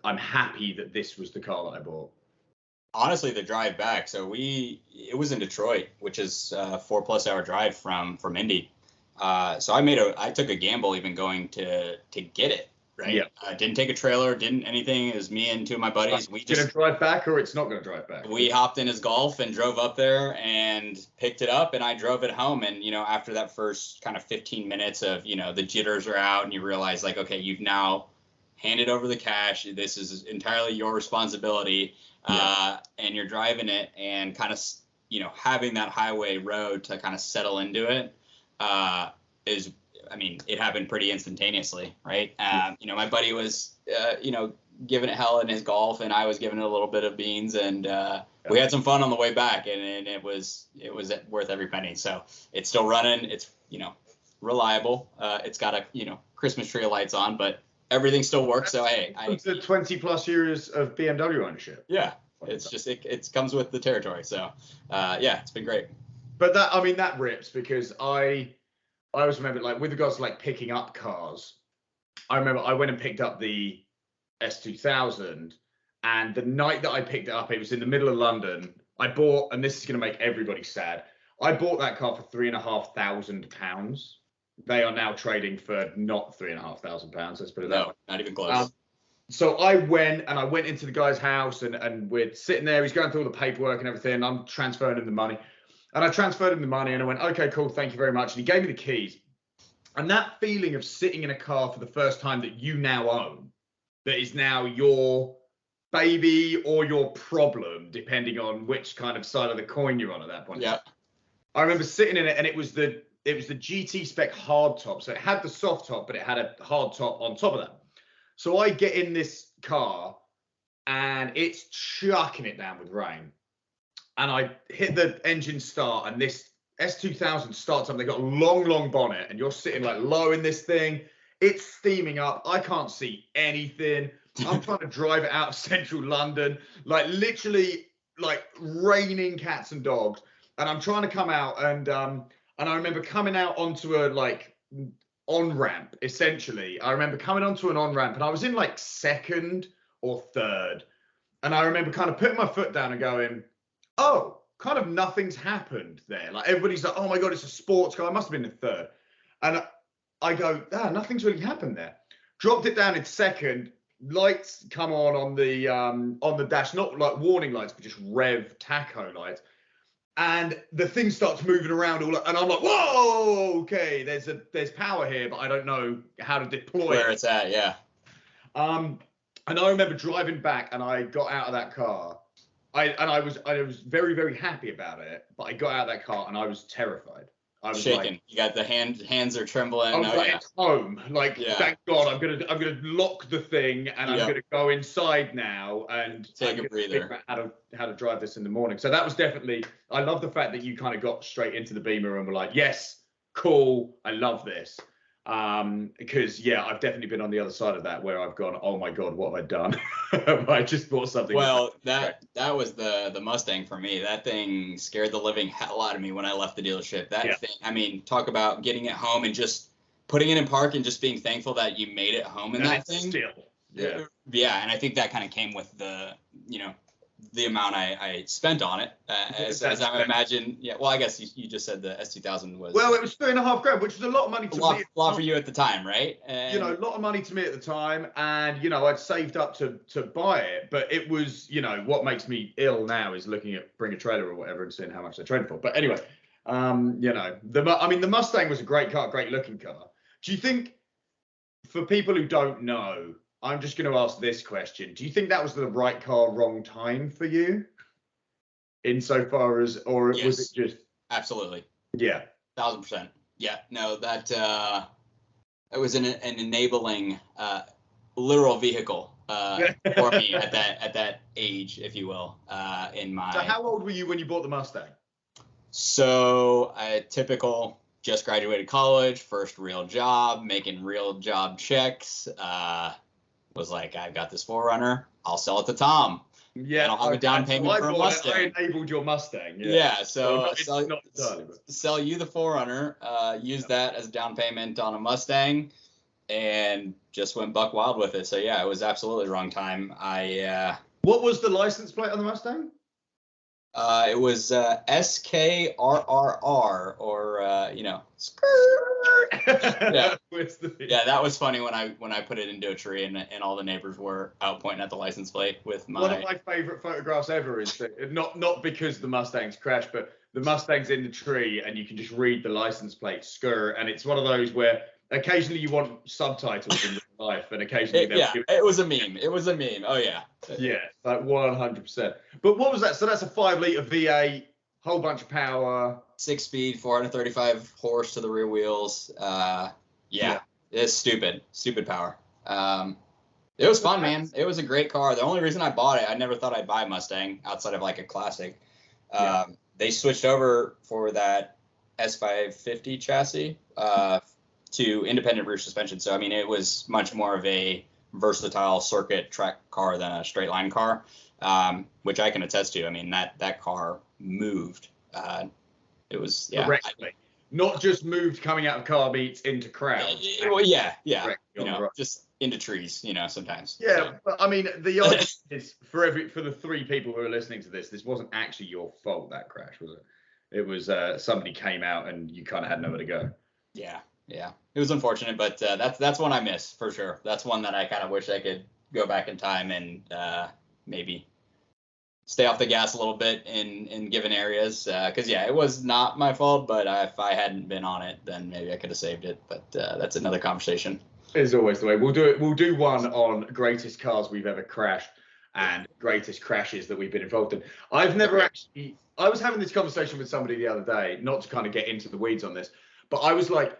I'm happy that this was the car that I bought? Honestly, the drive back. So it was in Detroit, which is a 4+ hour drive from Indy. So I took a gamble even going to get it, right? Yeah. Didn't take a trailer, didn't anything. It was me and two of my buddies. We just gonna drive back, or it's not gonna drive back. We hopped in his Golf and drove up there and picked it up, and I drove it home. And after that first kind of 15 minutes of the jitters are out, and you realize like, okay, you've now handed over the cash. This is entirely your responsibility, and you're driving it, and kind of having that highway road to kind of settle into it. It happened pretty instantaneously, right? My buddy was, giving it hell in his Golf, and I was giving it a little bit of beans, and we had some fun on the way back, and it was worth every penny. So it's still running. It's reliable. It's got a Christmas tree of lights on, but everything still works. So hey, it's the 20+ years of BMW ownership. Yeah, it's just it comes with the territory. So it's been great. But that rips, because I always remember, like, with regards to like picking up cars, I remember I went and picked up the S2000, and the night that I picked it up, it was in the middle of London. I bought, and this is going to make everybody sad, I bought that car for £3,500. They are now trading for not £3,500. Let's put it that way. Not even close. So I went into the guy's house, and we're sitting there. He's going through all the paperwork and everything, and I'm transferring him the money. And I transferred him the money, and I went, okay, cool, thank you very much. And he gave me the keys. And that feeling of sitting in a car for the first time that you now own, that is now your baby or your problem, depending on which kind of side of the coin you're on at that point. Yeah. I remember sitting in it, and it was the GT spec hard top. So it had the soft top, but it had a hard top on top of that. So I get in this car, and it's chucking it down with rain. And I hit the engine start, and this S2000 starts up. They got a long bonnet, and you're sitting like low in this thing. It's steaming up. I can't see anything. I'm trying to drive it out of central London, like literally like raining cats and dogs. And I'm trying to come out, and I remember coming out onto a like on-ramp, essentially. I remember coming onto an on-ramp, and I was in like second or third. And I remember kind of putting my foot down and going, oh, kind of nothing's happened there. Like everybody's like, oh my God, it's a sports car. I must have been in third. And I go, nothing's really happened there. Dropped it down in second. Lights come on the dash, not like warning lights, but just rev tacho lights. And the thing starts moving around and I'm like, whoa, okay, there's power here, but I don't know how to deploy where it's at, yeah. And I remember driving back, and I got out of that car. I was very, very happy about it, but I got out of that car and I was terrified. I was shaking. You got the hands are trembling. I was it's home. Like, thank God, I'm gonna lock the thing, and I'm gonna go inside now and take a breather. Figure out how to drive this in the morning. So that was definitely. I love the fact that you kind of got straight into the Beamer and were like, yes, cool, I love this. Because yeah, I've definitely been on the other side of that where I've gone, oh my God, what have I done? I just bought something. Well, that was the Mustang for me. That thing scared the living hell out of me when I left the dealership. That thing, I mean, talk about getting it home and just putting it in park and just being thankful that you made it home in that thing. Yeah, and I think that kind of came with the, the amount I spent on it, as I imagine. Yeah, well, I guess you just said the S2000 was. Well, it was $3,500, which was a lot of money to me. A lot for you at the time, right? And, a lot of money to me at the time, and I'd saved up to buy it, but it was, what makes me ill now is looking at Bring a Trailer or whatever and seeing how much they traded for. But anyway, the Mustang was a great car, great looking car. Do you think, for people who don't know, I'm just going to ask this question. Do you think that was the right car, wrong time for you? Insofar as, or yes, was it just? Absolutely. Yeah. 1,000%. Yeah. No, that it was an enabling literal vehicle for me at that age, if you will. So how old were you when you bought the Mustang? So typical. Just graduated college, first real job, making real job checks. Was like, I've got this 4Runner, I'll sell it to Tom. Yeah, and I'll have a down payment for a Mustang. I enabled your Mustang. Yeah, so well, sell you the 4Runner, use that as a down payment on a Mustang, and just went buck wild with it. So yeah, it was absolutely the wrong time. What was the license plate on the Mustang? It was SKRRR, or yeah. Yeah, that was funny when I put it into a tree and all the neighbors were out pointing at the license plate with my. One of my favorite photographs ever is not because the Mustang's crashed, but the Mustang's in the tree and you can just read the license plate "Skur," and it's one of those where occasionally you want subtitles in real life, and occasionally it was a meme. It was a meme. Oh yeah. Yeah, like 100%. But what was that? So that's a 5-liter V8, whole bunch of power, 6-speed, 435 horse to the rear wheels. Yeah, it's stupid power. It was fun, man. It was a great car. The only reason I bought it, I never thought I'd buy a Mustang outside of like a classic. They switched over for that S550 chassis to independent rear suspension. So, I mean, it was much more of a versatile circuit track car than a straight line car, which I can attest to. I mean, that car moved. It was, correctly. Not just moved coming out of car beats into crowds. Well, yeah. Just into trees, sometimes. Yeah, so. But I mean, the idea is for the 3 people who are listening to this wasn't actually your fault, that crash, was it? It was somebody came out and you kind of had nowhere to go. Yeah. It was unfortunate, but that's one I miss for sure. That's one that I kind of wish I could go back in time and maybe stay off the gas a little bit in given areas. Because it was not my fault, but if I hadn't been on it, then maybe I could have saved it. But that's another conversation. It's always the way. We'll do one on greatest cars we've ever crashed and greatest crashes that we've been involved in. I've never actually. I was having this conversation with somebody the other day, not to kind of get into the weeds on this, but I was like,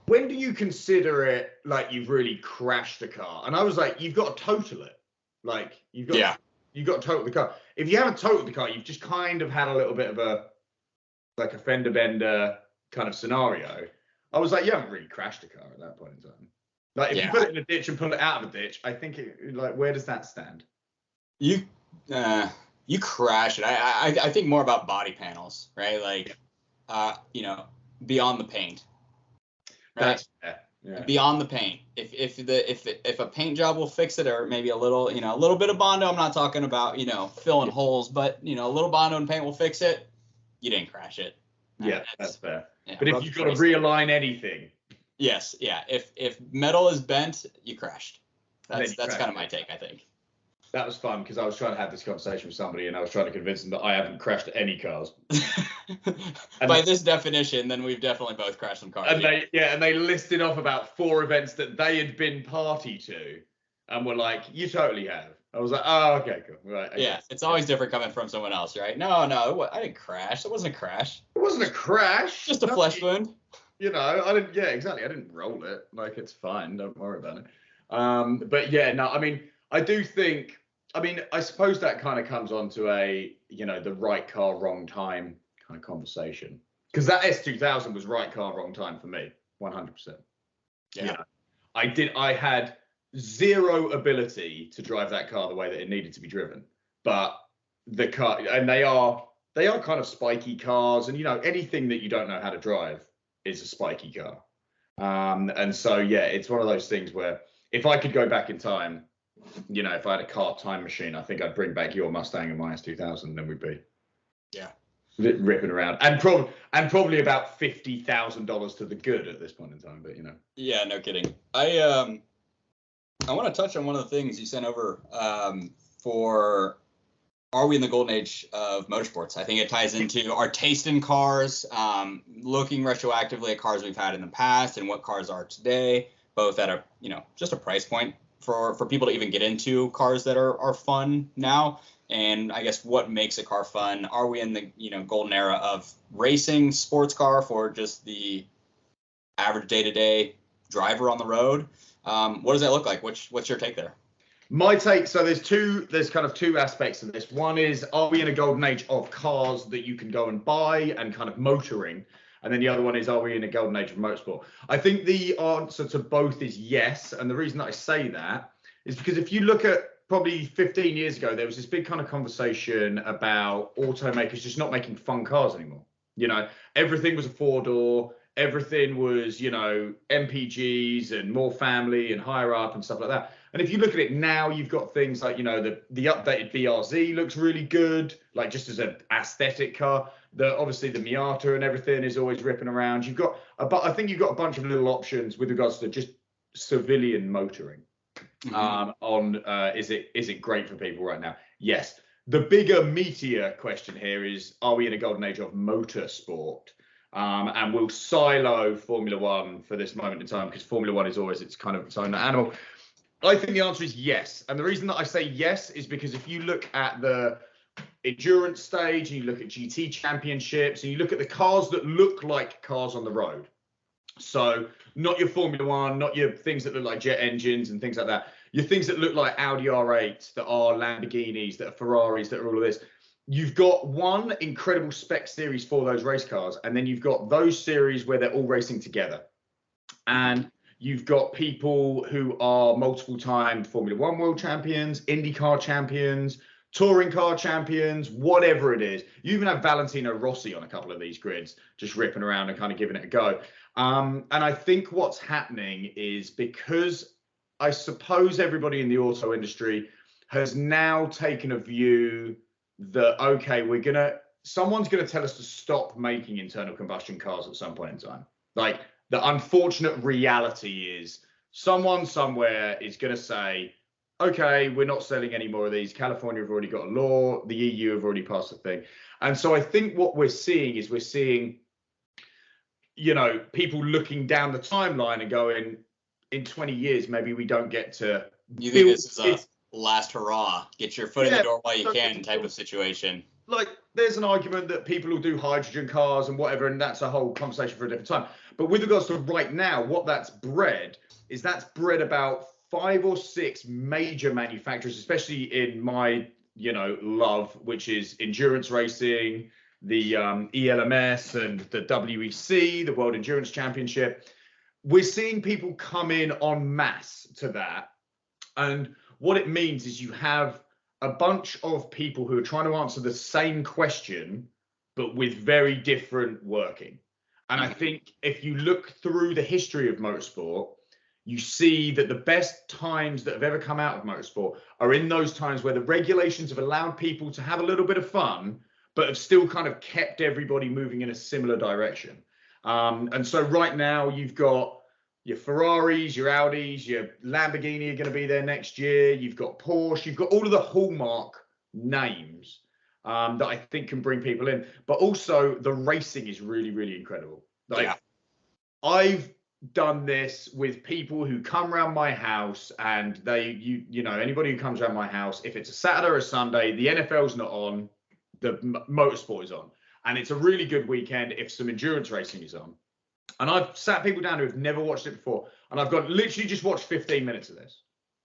when do you consider it like you've really crashed a car? And I was like, you've got to total it. Like you've got to total the car. If you haven't totaled the car, you've just kind of had a little bit of a fender bender kind of scenario. I was like, you haven't really crashed a car at that point in time. Like if you put it in a ditch and pull it out of a ditch, I think where does that stand? You crash it. I think more about body panels, right? Like beyond the paint. Right. Beyond the paint. If a paint job will fix it, or maybe a little bit of Bondo, I'm not talking about filling holes, but a little Bondo and paint will fix it. You didn't crash it. Yeah, that's fair. But if you've got to realign anything. Yes, yeah. If metal is bent, you crashed. That's kind of my take, I think. That was fun because I was trying to have this conversation with somebody and I was trying to convince them that I haven't crashed any cars. By this definition, then we've definitely both crashed some cars. And they listed off about 4 events that they had been party to and were like, you totally have. I was like, oh, okay, cool. Right. It's always different coming from someone else, right? No, I didn't crash. It wasn't a crash. It wasn't a crash. Just a flesh wound. I didn't. Yeah, exactly. I didn't roll it. Like, it's fine. Don't worry about it. But yeah, no. I mean, I do think. I mean, I suppose that kind of comes onto a, the right car, wrong time kind of conversation. because that S2000 was right car, wrong time for me, 100%. Yeah. I had zero ability to drive that car the way that it needed to be driven, but the car, and they are kind of spiky cars, and anything that you don't know how to drive is a spiky car. And so it's one of those things where if I could go back in time, if I had a car time machine, I think I'd bring back your Mustang and my S2000, and then we'd be ripping around, and probably about $50,000 to the good at this point in time. But Yeah, no kidding. I want to touch on one of the things you sent over for are we in the golden age of motorsports? I think it ties into our taste in cars, looking retroactively at cars we've had in the past and what cars are today, both at a just a price point for people to even get into cars that are fun now. And I guess what makes a car fun? Are we in the golden era of racing sports car for just the average day-to-day driver on the road? What does that look like? What's your take there? My take, so there's kind of two aspects of this. One is, are we in a golden age of cars that you can go and buy and kind of motoring? And then the other one is, are we in a golden age of motorsport? I think the answer to both is yes. And the reason that I say that is because if you look at probably 15 years ago, there was this big kind of conversation about automakers just not making fun cars anymore. Everything was a four-door. Everything was, MPGs and more family and higher up and stuff like that. And if you look at it now, you've got things like, the updated BRZ looks really good, like just as an aesthetic car. Obviously the Miata and everything is always ripping around. I think you've got a bunch of little options with regards to just civilian motoring. Is it great for people right now? Yes. The bigger meatier question here is, are we in a golden age of motorsport? And we'll silo Formula One for this moment in time, because Formula One is always its own animal. I think the answer is yes. And the reason that I say yes is because if you look at the endurance stage and you look at GT championships and you look at the cars that look like cars on the road, so not your Formula One, not your things that look like jet engines and things like that, your things that look like Audi R8s, that are Lamborghinis, that are Ferraris, that are all of this. You've got one incredible spec series for those race cars, and then you've got those series where they're all racing together. And you've got people who are multiple-time Formula One world champions, IndyCar champions, touring car champions, whatever it is. You even have Valentino Rossi on a couple of these grids, just ripping around and kind of giving it a go. And I think what's happening is, because I suppose everybody in the auto industry has now taken a view that, okay, someone's gonna tell us to stop making internal combustion cars at some point in time. Like, the unfortunate reality is someone somewhere is gonna say, okay, we're not selling any more of these. California have already got a law, the EU have already passed a thing. And so I think what we're seeing is people looking down the timeline and going, in 20 years maybe we don't get to. You think this is a last hurrah, get your foot in the door while you can type of situation? Like, there's an argument that people will do hydrogen cars and whatever, and that's a whole conversation for a different time. But with regards to right now, what that's bred about 5 or 6 major manufacturers, especially in my love, which is endurance racing, the ELMS and the WEC, the World Endurance Championship. We're seeing people come in en masse to that. And what it means is you have a bunch of people who are trying to answer the same question, but with very different working. And I think if you look through the history of motorsport, you see that the best times that have ever come out of motorsport are in those times where the regulations have allowed people to have a little bit of fun, but have still kind of kept everybody moving in a similar direction. And so right now you've got your Ferraris, your Audis, your Lamborghini are going to be there next year. You've got Porsche, you've got all of the hallmark names that I think can bring people in. But also the racing is really, really incredible. I've done this with people who come around my house, and anybody who comes around my house, if it's a Saturday or a Sunday, the NFL's not on, the motorsport is on. And it's a really good weekend if some endurance racing is on. And I've sat people down who have never watched it before, and I've got literally just watched 15 minutes of this.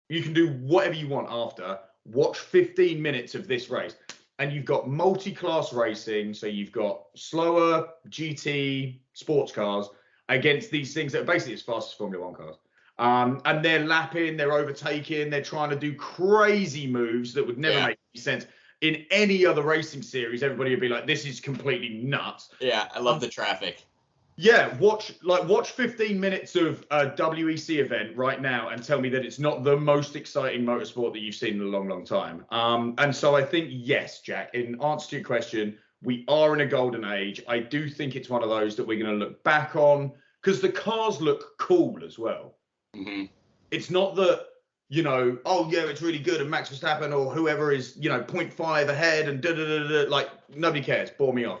You can do whatever you want after. Watch 15 minutes of this race. and you've got multi-class racing, so you've got slower GT sports cars against these things that are basically as fast as Formula One cars. And they're lapping, they're overtaking, they're trying to do crazy moves that would never make any sense. In any other racing series, everybody would be like, this is completely nuts. Yeah, I love the traffic. Yeah, watch 15 minutes of a WEC event right now and tell me that it's not the most exciting motorsport that you've seen in a long, long time. And so I think, yes, Jack, in answer to your question, we are in a golden age. I do think it's one of those that we're going to look back on because the cars look cool as well. Mm-hmm. It's not that, oh, yeah, it's really good and Max Verstappen or whoever is, 0.5 ahead and da-da-da-da, like nobody cares, bore me off.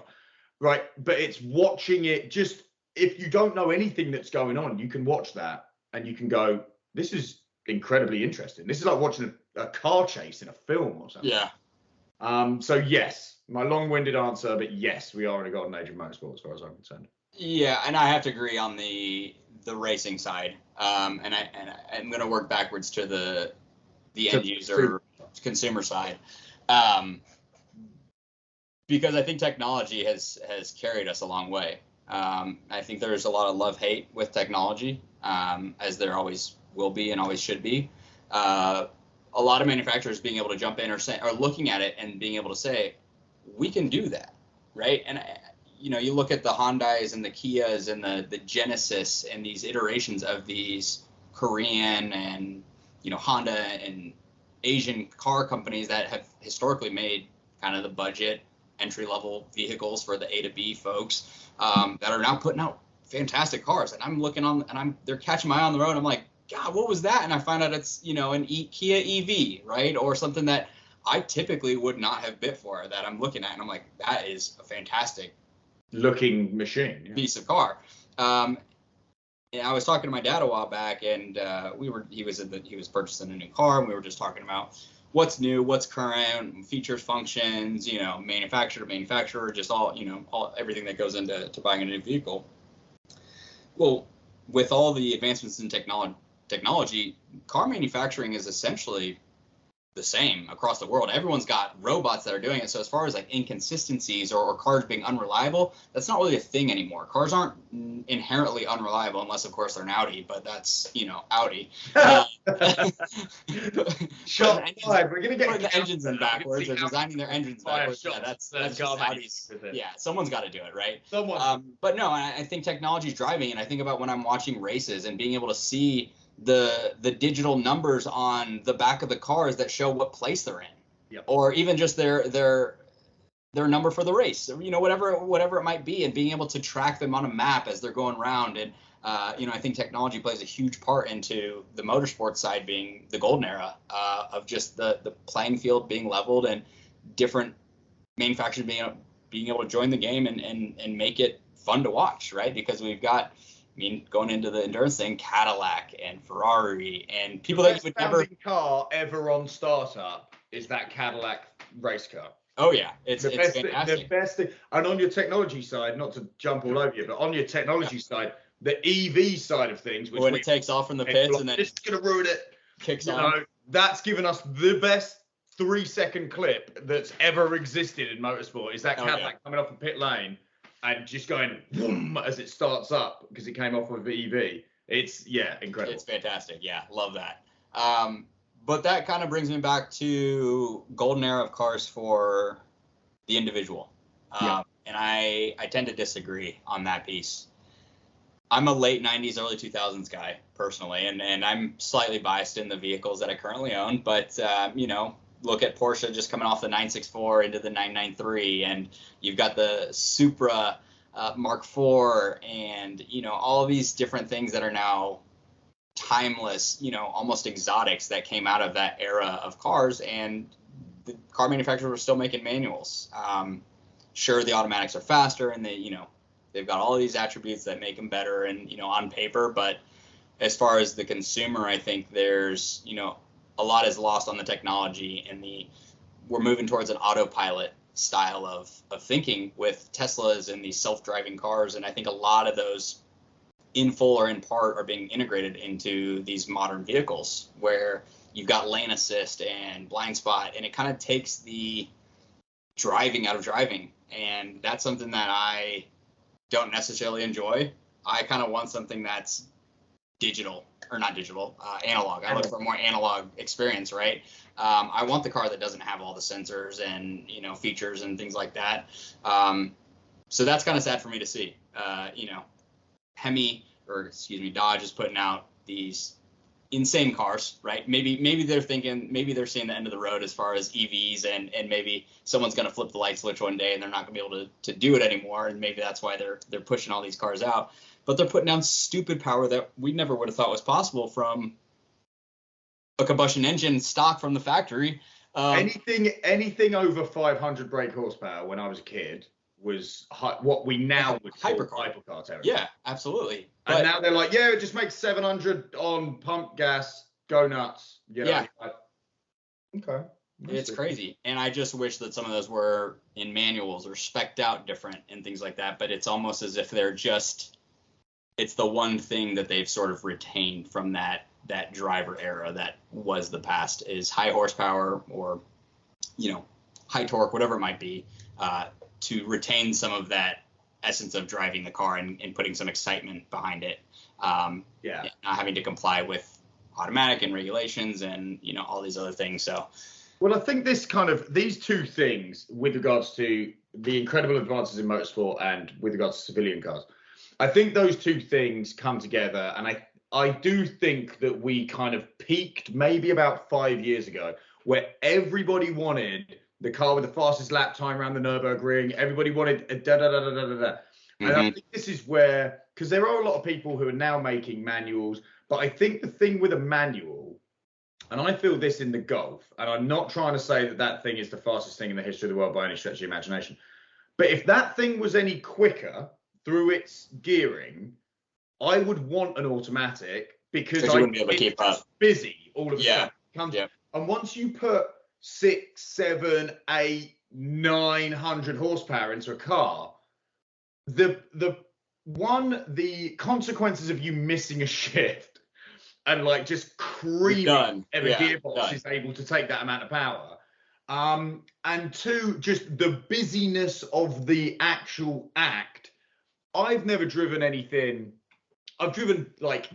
Right, but it's watching it. Just if you don't know anything that's going on, you can watch that and you can go, this is incredibly interesting. This is like watching a car chase in a film or something. Yeah. So yes, my long-winded answer, but yes, we are in a golden age of motorsport as far as I'm concerned. Yeah, and I have to agree on the racing side. And I'm going to work backwards to the end user consumer side. Because I think technology has carried us a long way. I think there's a lot of love-hate with technology, as there always will be and always should be. A lot of manufacturers being able to jump in or looking at it and being able to say, we can do that, right? And you look at the Hyundais and the Kias and the Genesis and these iterations of these Korean and Honda and Asian car companies that have historically made kind of the budget entry-level vehicles for the A to B folks that are now putting out fantastic cars. And I'm looking on, and they're catching my eye on the road. I'm like, God, what was that? And I find out it's an Kia EV, right, or something that I typically would not have bid for. That I'm looking at, and I'm like, that is a fantastic looking machine, piece of car. And I was talking to my dad a while back, and he was purchasing a new car, and we were just talking about what's new, what's current, features, functions, manufacturer to manufacturer, just all everything that goes into buying a new vehicle. Well, with all the advancements in technology, car manufacturing is essentially the same across the world. Everyone's got robots that are doing it. So as far as like inconsistencies or cars being unreliable, that's not really a thing anymore. Cars aren't inherently unreliable unless, of course, they're an Audi, but that's, Audi. Shot five. We're going to get the engines in backwards or designing their engines backwards. Yeah, that's just Audi's. Yeah, someone's got to do it, right? But no, I think technology's driving, and I think about when I'm watching races and being able to see the digital numbers on the back of the cars that show what place they're in, or even just their number for the race, whatever it might be, and being able to track them on a map as they're going around. And I think technology plays a huge part into the motorsport side being the golden era of just the playing field being leveled and different manufacturers being able to join the game and make it fun to watch, right? Because we've got, going into the endurance thing, Cadillac and Ferrari and people that you would never. The car ever on startup is that Cadillac race car. Oh yeah, it's fantastic. The best thing, and on your technology side, not to jump all over you, but on your technology side, the EV side of things, which when it takes off from the pits and then it's gonna ruin it, kicks on. That's given us the best 3-second clip that's ever existed in motorsport. Is that Cadillac coming off a pit lane and just going boom as it starts up because it came off of the EV. It's incredible. It's fantastic. Yeah, love that. But that kind of brings me back to golden era of cars for the individual. And I tend to disagree on that piece. I'm a late 90s, early 2000s guy personally, and I'm slightly biased in the vehicles that I currently own. But, look at Porsche just coming off the 964 into the 993, and you've got the Supra Mark IV, and all these different things that are now timeless, almost exotics that came out of that era of cars, and the car manufacturers were still making manuals. Sure, the automatics are faster, and they've got all these attributes that make them better, and on paper, but as far as the consumer, I think there's a lot is lost on the technology, and we're moving towards an autopilot style of thinking with Teslas and these self-driving cars. And I think a lot of those in full or in part are being integrated into these modern vehicles where you've got lane assist and blind spot, and it kind of takes the driving out of driving. And that's something that I don't necessarily enjoy. I kind of want something that's digital, or not digital, analog. I look for a more analog experience, right? I want the car that doesn't have all the sensors and, features and things like that. So that's kind of sad for me to see. Dodge is putting out these insane cars, right? Maybe they're thinking, maybe they're seeing the end of the road as far as EVs, and maybe someone's going to flip the light switch one day and they're not going to be able to do it anymore, and maybe that's why they're pushing all these cars out. But they're putting down stupid power that we never would have thought was possible from a combustion engine stock from the factory. Anything over 500 brake horsepower when I was a kid was what we now would call hypercar territory. Yeah, absolutely. And now they're like, yeah, it just makes 700 on pump gas, go nuts. Yeah. Okay. It's crazy. And I just wish that some of those were in manuals or spec'd out different and things like that. But it's almost as if it's the one thing that they've sort of retained from that driver era that was the past, is high horsepower or, high torque, whatever it might be, to retain some of that essence of driving the car and putting some excitement behind it. Not having to comply with automatic and regulations and, all these other things. So, well, I think these two things with regards to the incredible advances in motorsport and with regards to civilian cars, I think those two things come together. And I do think that we kind of peaked maybe about 5 years ago, where everybody wanted the car with the fastest lap time around the Nürburgring. Everybody wanted a da-da-da-da-da-da. And I think this is where, because there are a lot of people who are now making manuals, but I think the thing with a manual, and I feel this in the Golf, and I'm not trying to say that thing is the fastest thing in the history of the world by any stretch of the imagination, but if that thing was any quicker through its gearing, I would want an automatic, because you wouldn't be able to keep up. Busy all of a sudden. Yeah. And once you put 6, 7, 8, 900 horsepower into a car, the consequences of you missing a shift and like just creaming every gearbox is able to take that amount of power. And two, just the busyness of the actual act. I've never driven anything. I've driven like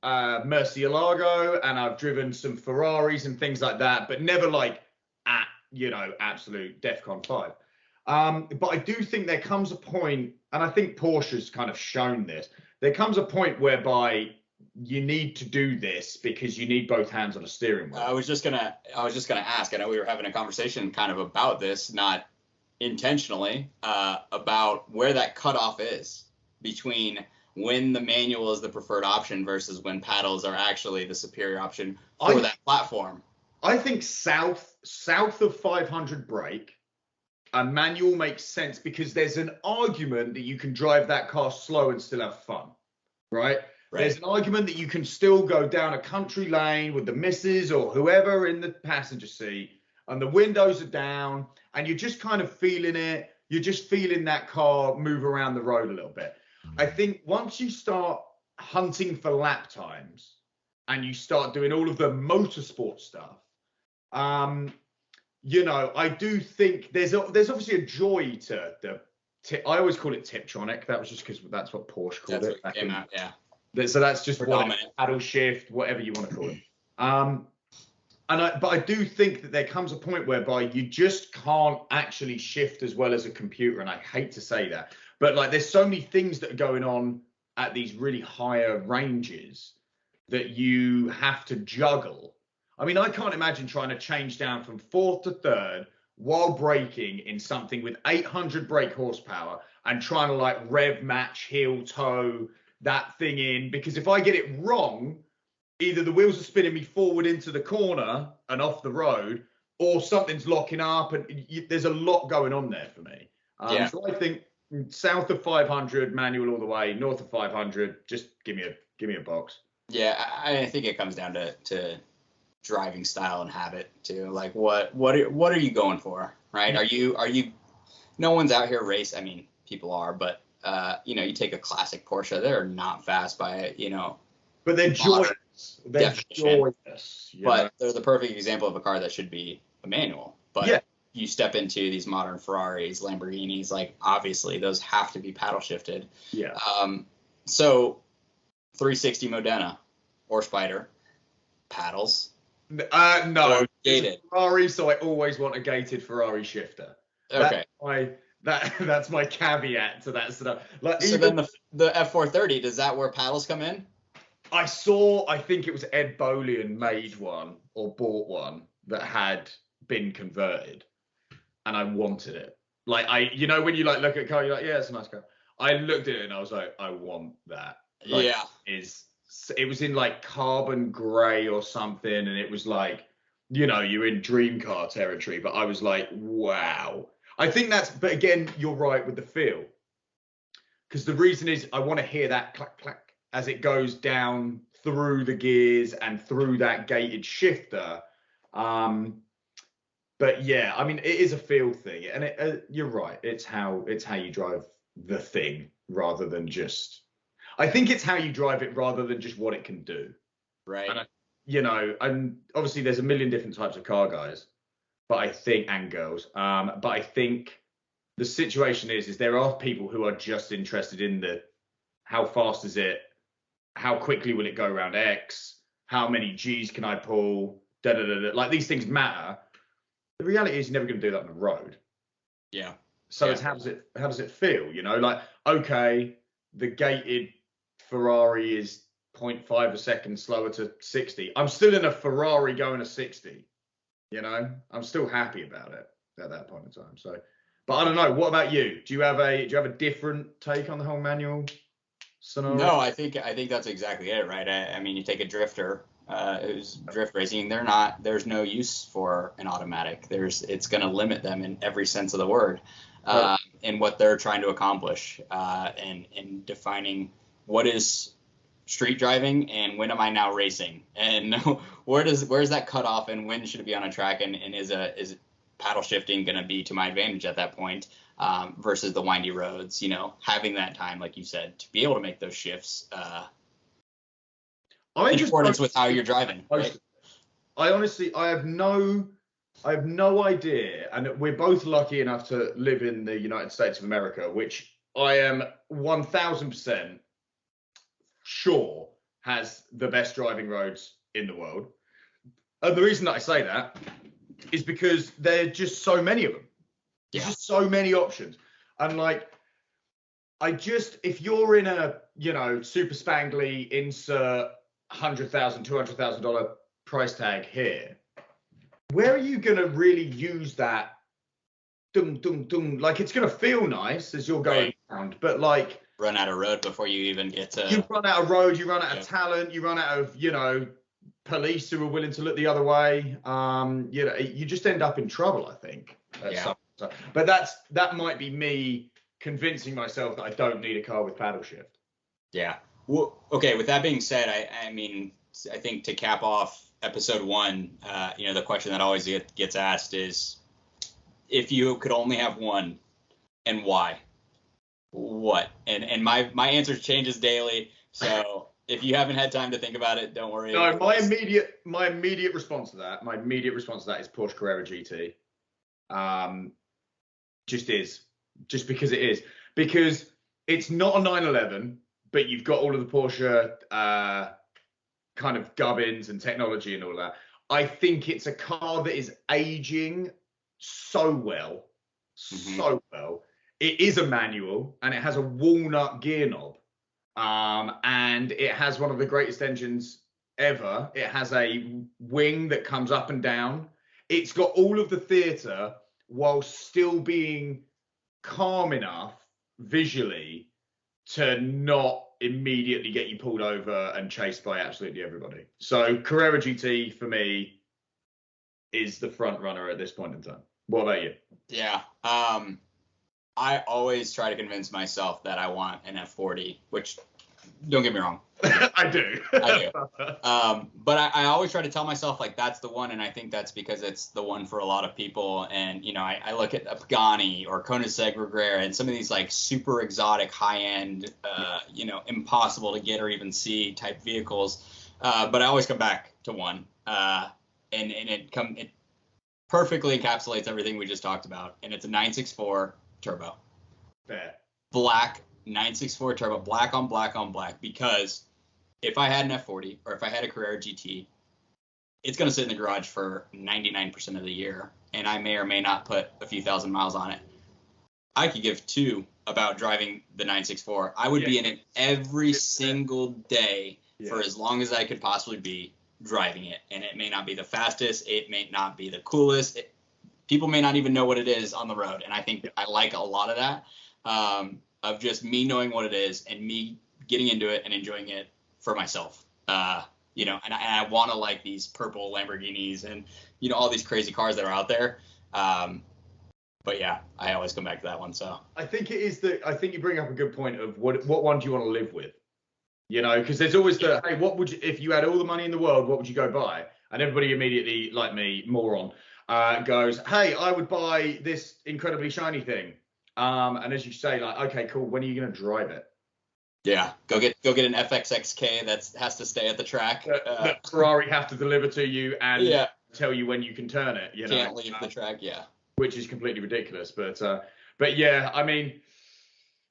Murcielago, and I've driven some Ferraris and things like that, but never like at, absolute DEFCON 5. But I do think there comes a point, and I think Porsche's kind of shown this, there comes a point whereby you need to do this because you need both hands on a steering wheel. I was just gonna ask. I know we were having a conversation kind of about this, not intentionally, about where that cutoff is between when the manual is the preferred option versus when paddles are actually the superior option for that platform. I think south of 500 brake, a manual makes sense, because there's an argument that you can drive that car slow and still have fun, right? There's an argument that you can still go down a country lane with the missus or whoever in the passenger seat, and the windows are down, and you're just kind of feeling it. You're just feeling that car move around the road a little bit. I think once you start hunting for lap times and you start doing all of the motorsport stuff, I do think there's obviously a joy to I always call it Tiptronic. That was just because that's what Porsche called it. What came out, yeah. So that's just paddle shift, whatever you want to call it. But I do think that there comes a point whereby you just can't actually shift as well as a computer, and I hate to say that, but like there's so many things that are going on at these really higher ranges that you have to juggle. I mean, I can't imagine trying to change down from fourth to third while braking in something with 800 brake horsepower and trying to like rev match, heel toe that thing in, because if I get it wrong, either the wheels are spinning me forward into the corner and off the road, or something's locking up, and there's a lot going on there for me. So I think south of 500 manual all the way, north of 500, just give me a box. Yeah, I think it comes down to driving style and habit too. Like what are you going for, right? Are you? No one's out here race. I mean, people are, but you take a classic Porsche, they're not fast by but they're joyous. They're joyous. But they're the perfect example of a car that should be a manual. But you step into these modern Ferraris, Lamborghinis, like obviously those have to be paddle shifted. Yeah. So 360 Modena or Spider paddles. No, or gated. It's a Ferrari, so I always want a gated Ferrari shifter. Okay. That's my caveat to that stuff. Like, so then the F430, does that where paddles come in? I think it was Ed Bolian made one or bought one that had been converted, and I wanted it. Like when you like look at a car, you're like, yeah, it's a nice car. I looked at it and I was like, I want that. Like, yeah. It was in like carbon gray or something, and it was like, you're in dream car territory. But I was like, wow. I think but again, you're right with the feel, because the reason is I want to hear that clack clack as it goes down through the gears and through that gated shifter. But yeah, I mean, it is a feel thing, and you're right. It's how you drive the thing rather than just. I think it's how you drive it rather than just what it can do. Right. And obviously there's a million different types of car guys, and girls. But I think the situation is there are people who are just interested in how fast is it, how quickly will it go around X, how many G's can I pull, da da da da. Like, these things matter. The reality is you're never going to do that on the road. Yeah. So it's how does it feel? Like, okay, the gated Ferrari is 0.5 a second slower to 60. I'm still in a Ferrari going to 60. I'm still happy about it at that point in time. So, but I don't know. What about you? Do you have a different take on the whole manual scenario? No, I think that's exactly it, right? I mean, you take a drifter who's drift racing. There's no use for an automatic. It's going to limit them in every sense of the word, in what they're trying to accomplish, and defining what is street driving and when am I now racing, and where's that cutoff, and when should it be on a track, and is paddle shifting going to be to my advantage at that point, versus the windy roads, having that time, like you said, to be able to make those shifts in accordance with how you're driving. Right? I have no idea, and we're both lucky enough to live in the United States of America, which I am 1000% sure has the best driving roads in the world. And the reason that I say that is because there are just so many of them. There's just so many options. And like, if you're in a, super spangly insert $100,000, $200,000 price tag here, where are you going to really use that? Like, it's going to feel nice as you're going around, but like, run out of road before you even get to. You run out of road, you run out of talent, you run out of, police who are willing to look the other way. You just end up in trouble, I think. But that might be me convincing myself that I don't need a car with paddle shift. Yeah. Well, okay. With that being said, I mean, I think to cap off episode 1, the question that always gets asked is, if you could only have one, and why? What? And my answer changes daily. So if you haven't had time to think about it, don't worry. No, my immediate response to that is Porsche Carrera GT. Just because it is, because it's not a 911, but you've got all of the Porsche kind of gubbins and technology and all that. I think it's a car that is aging so well. It is a manual, and it has a walnut gear knob, and it has one of the greatest engines ever. It has a wing that comes up and down. It's got all of the theatre while still being calm enough visually to not immediately get you pulled over and chased by absolutely everybody. So Carrera GT for me is the front runner at this point in time. What about you? Yeah. I always try to convince myself that I want an F40, which, don't get me wrong. I do. But I always try to tell myself, like, that's the one, and I think that's because it's the one for a lot of people. And, I look at a Pagani or Koenigsegg Regera and some of these, like, super exotic, high-end, impossible to get or even see type vehicles. But I always come back to one. And it perfectly encapsulates everything we just talked about, and it's a 964 turbo. Fair. Black 964 turbo, black on black on black, because if I had an F40 or if I had a Carrera GT, it's going to sit in the garage for 99% of the year, and I may or may not put a few thousand miles on it. I could give two about driving the 964. I would be in it every single day for as long as I could possibly be driving it. And it may not be the fastest. It may not be the coolest. People may not even know what it is on the road. And I think I like a lot of that, of just me knowing what it is and me getting into it and enjoying it for myself. You know, and I want to like these purple Lamborghinis and, you know, all these crazy cars that are out there. But yeah, I always come back to that one. So I think I think you bring up a good point of what one do you want to live with? You know, because there's always hey, what would you, if you had all the money in the world, what would you go buy? And everybody immediately, like me, moron, goes, hey, I would buy this incredibly shiny thing. And as you say, like, okay, cool. When are you going to drive it? Yeah, go get an FXXK that has to stay at the track. That Ferrari have to deliver to you and tell you when you can turn it. You can't leave the track. Yeah, which is completely ridiculous. But yeah, I mean,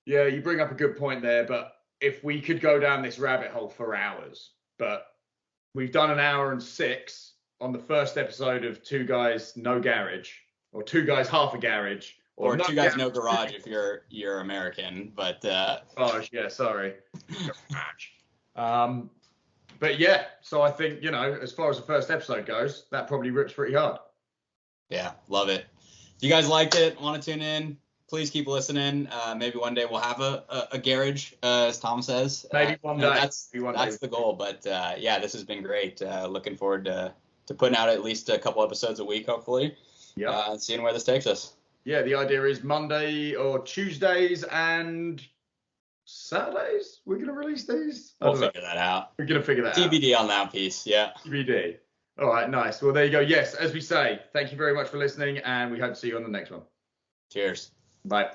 yeah, you bring up a good point there. But if we could go down this rabbit hole for hours, but we've done an hour and 6 on the first episode of Two Guys No Garage, or Two Guys Half a Garage, or Two Guys No Garage if you're American. But gosh, yeah, sorry. But yeah, so I think, you know, as far as the first episode goes, that probably rips pretty hard. Yeah, love it. If you guys liked it, want to tune in, please keep listening. Maybe one day we'll have a garage, as Tom says. Maybe one day. That's the goal. But yeah, this has been great. Looking forward to putting out at least a couple episodes a week, hopefully. Yeah. Seeing where this takes us. Yeah, the idea is Monday or Tuesdays and Saturdays. We're gonna release these. We'll figure that out. We're gonna figure that TBD out. on that piece. Yeah. TBD. All right, nice. Well, there you go. Yes, as we say, thank you very much for listening, and we hope to see you on the next one. Cheers. Bye.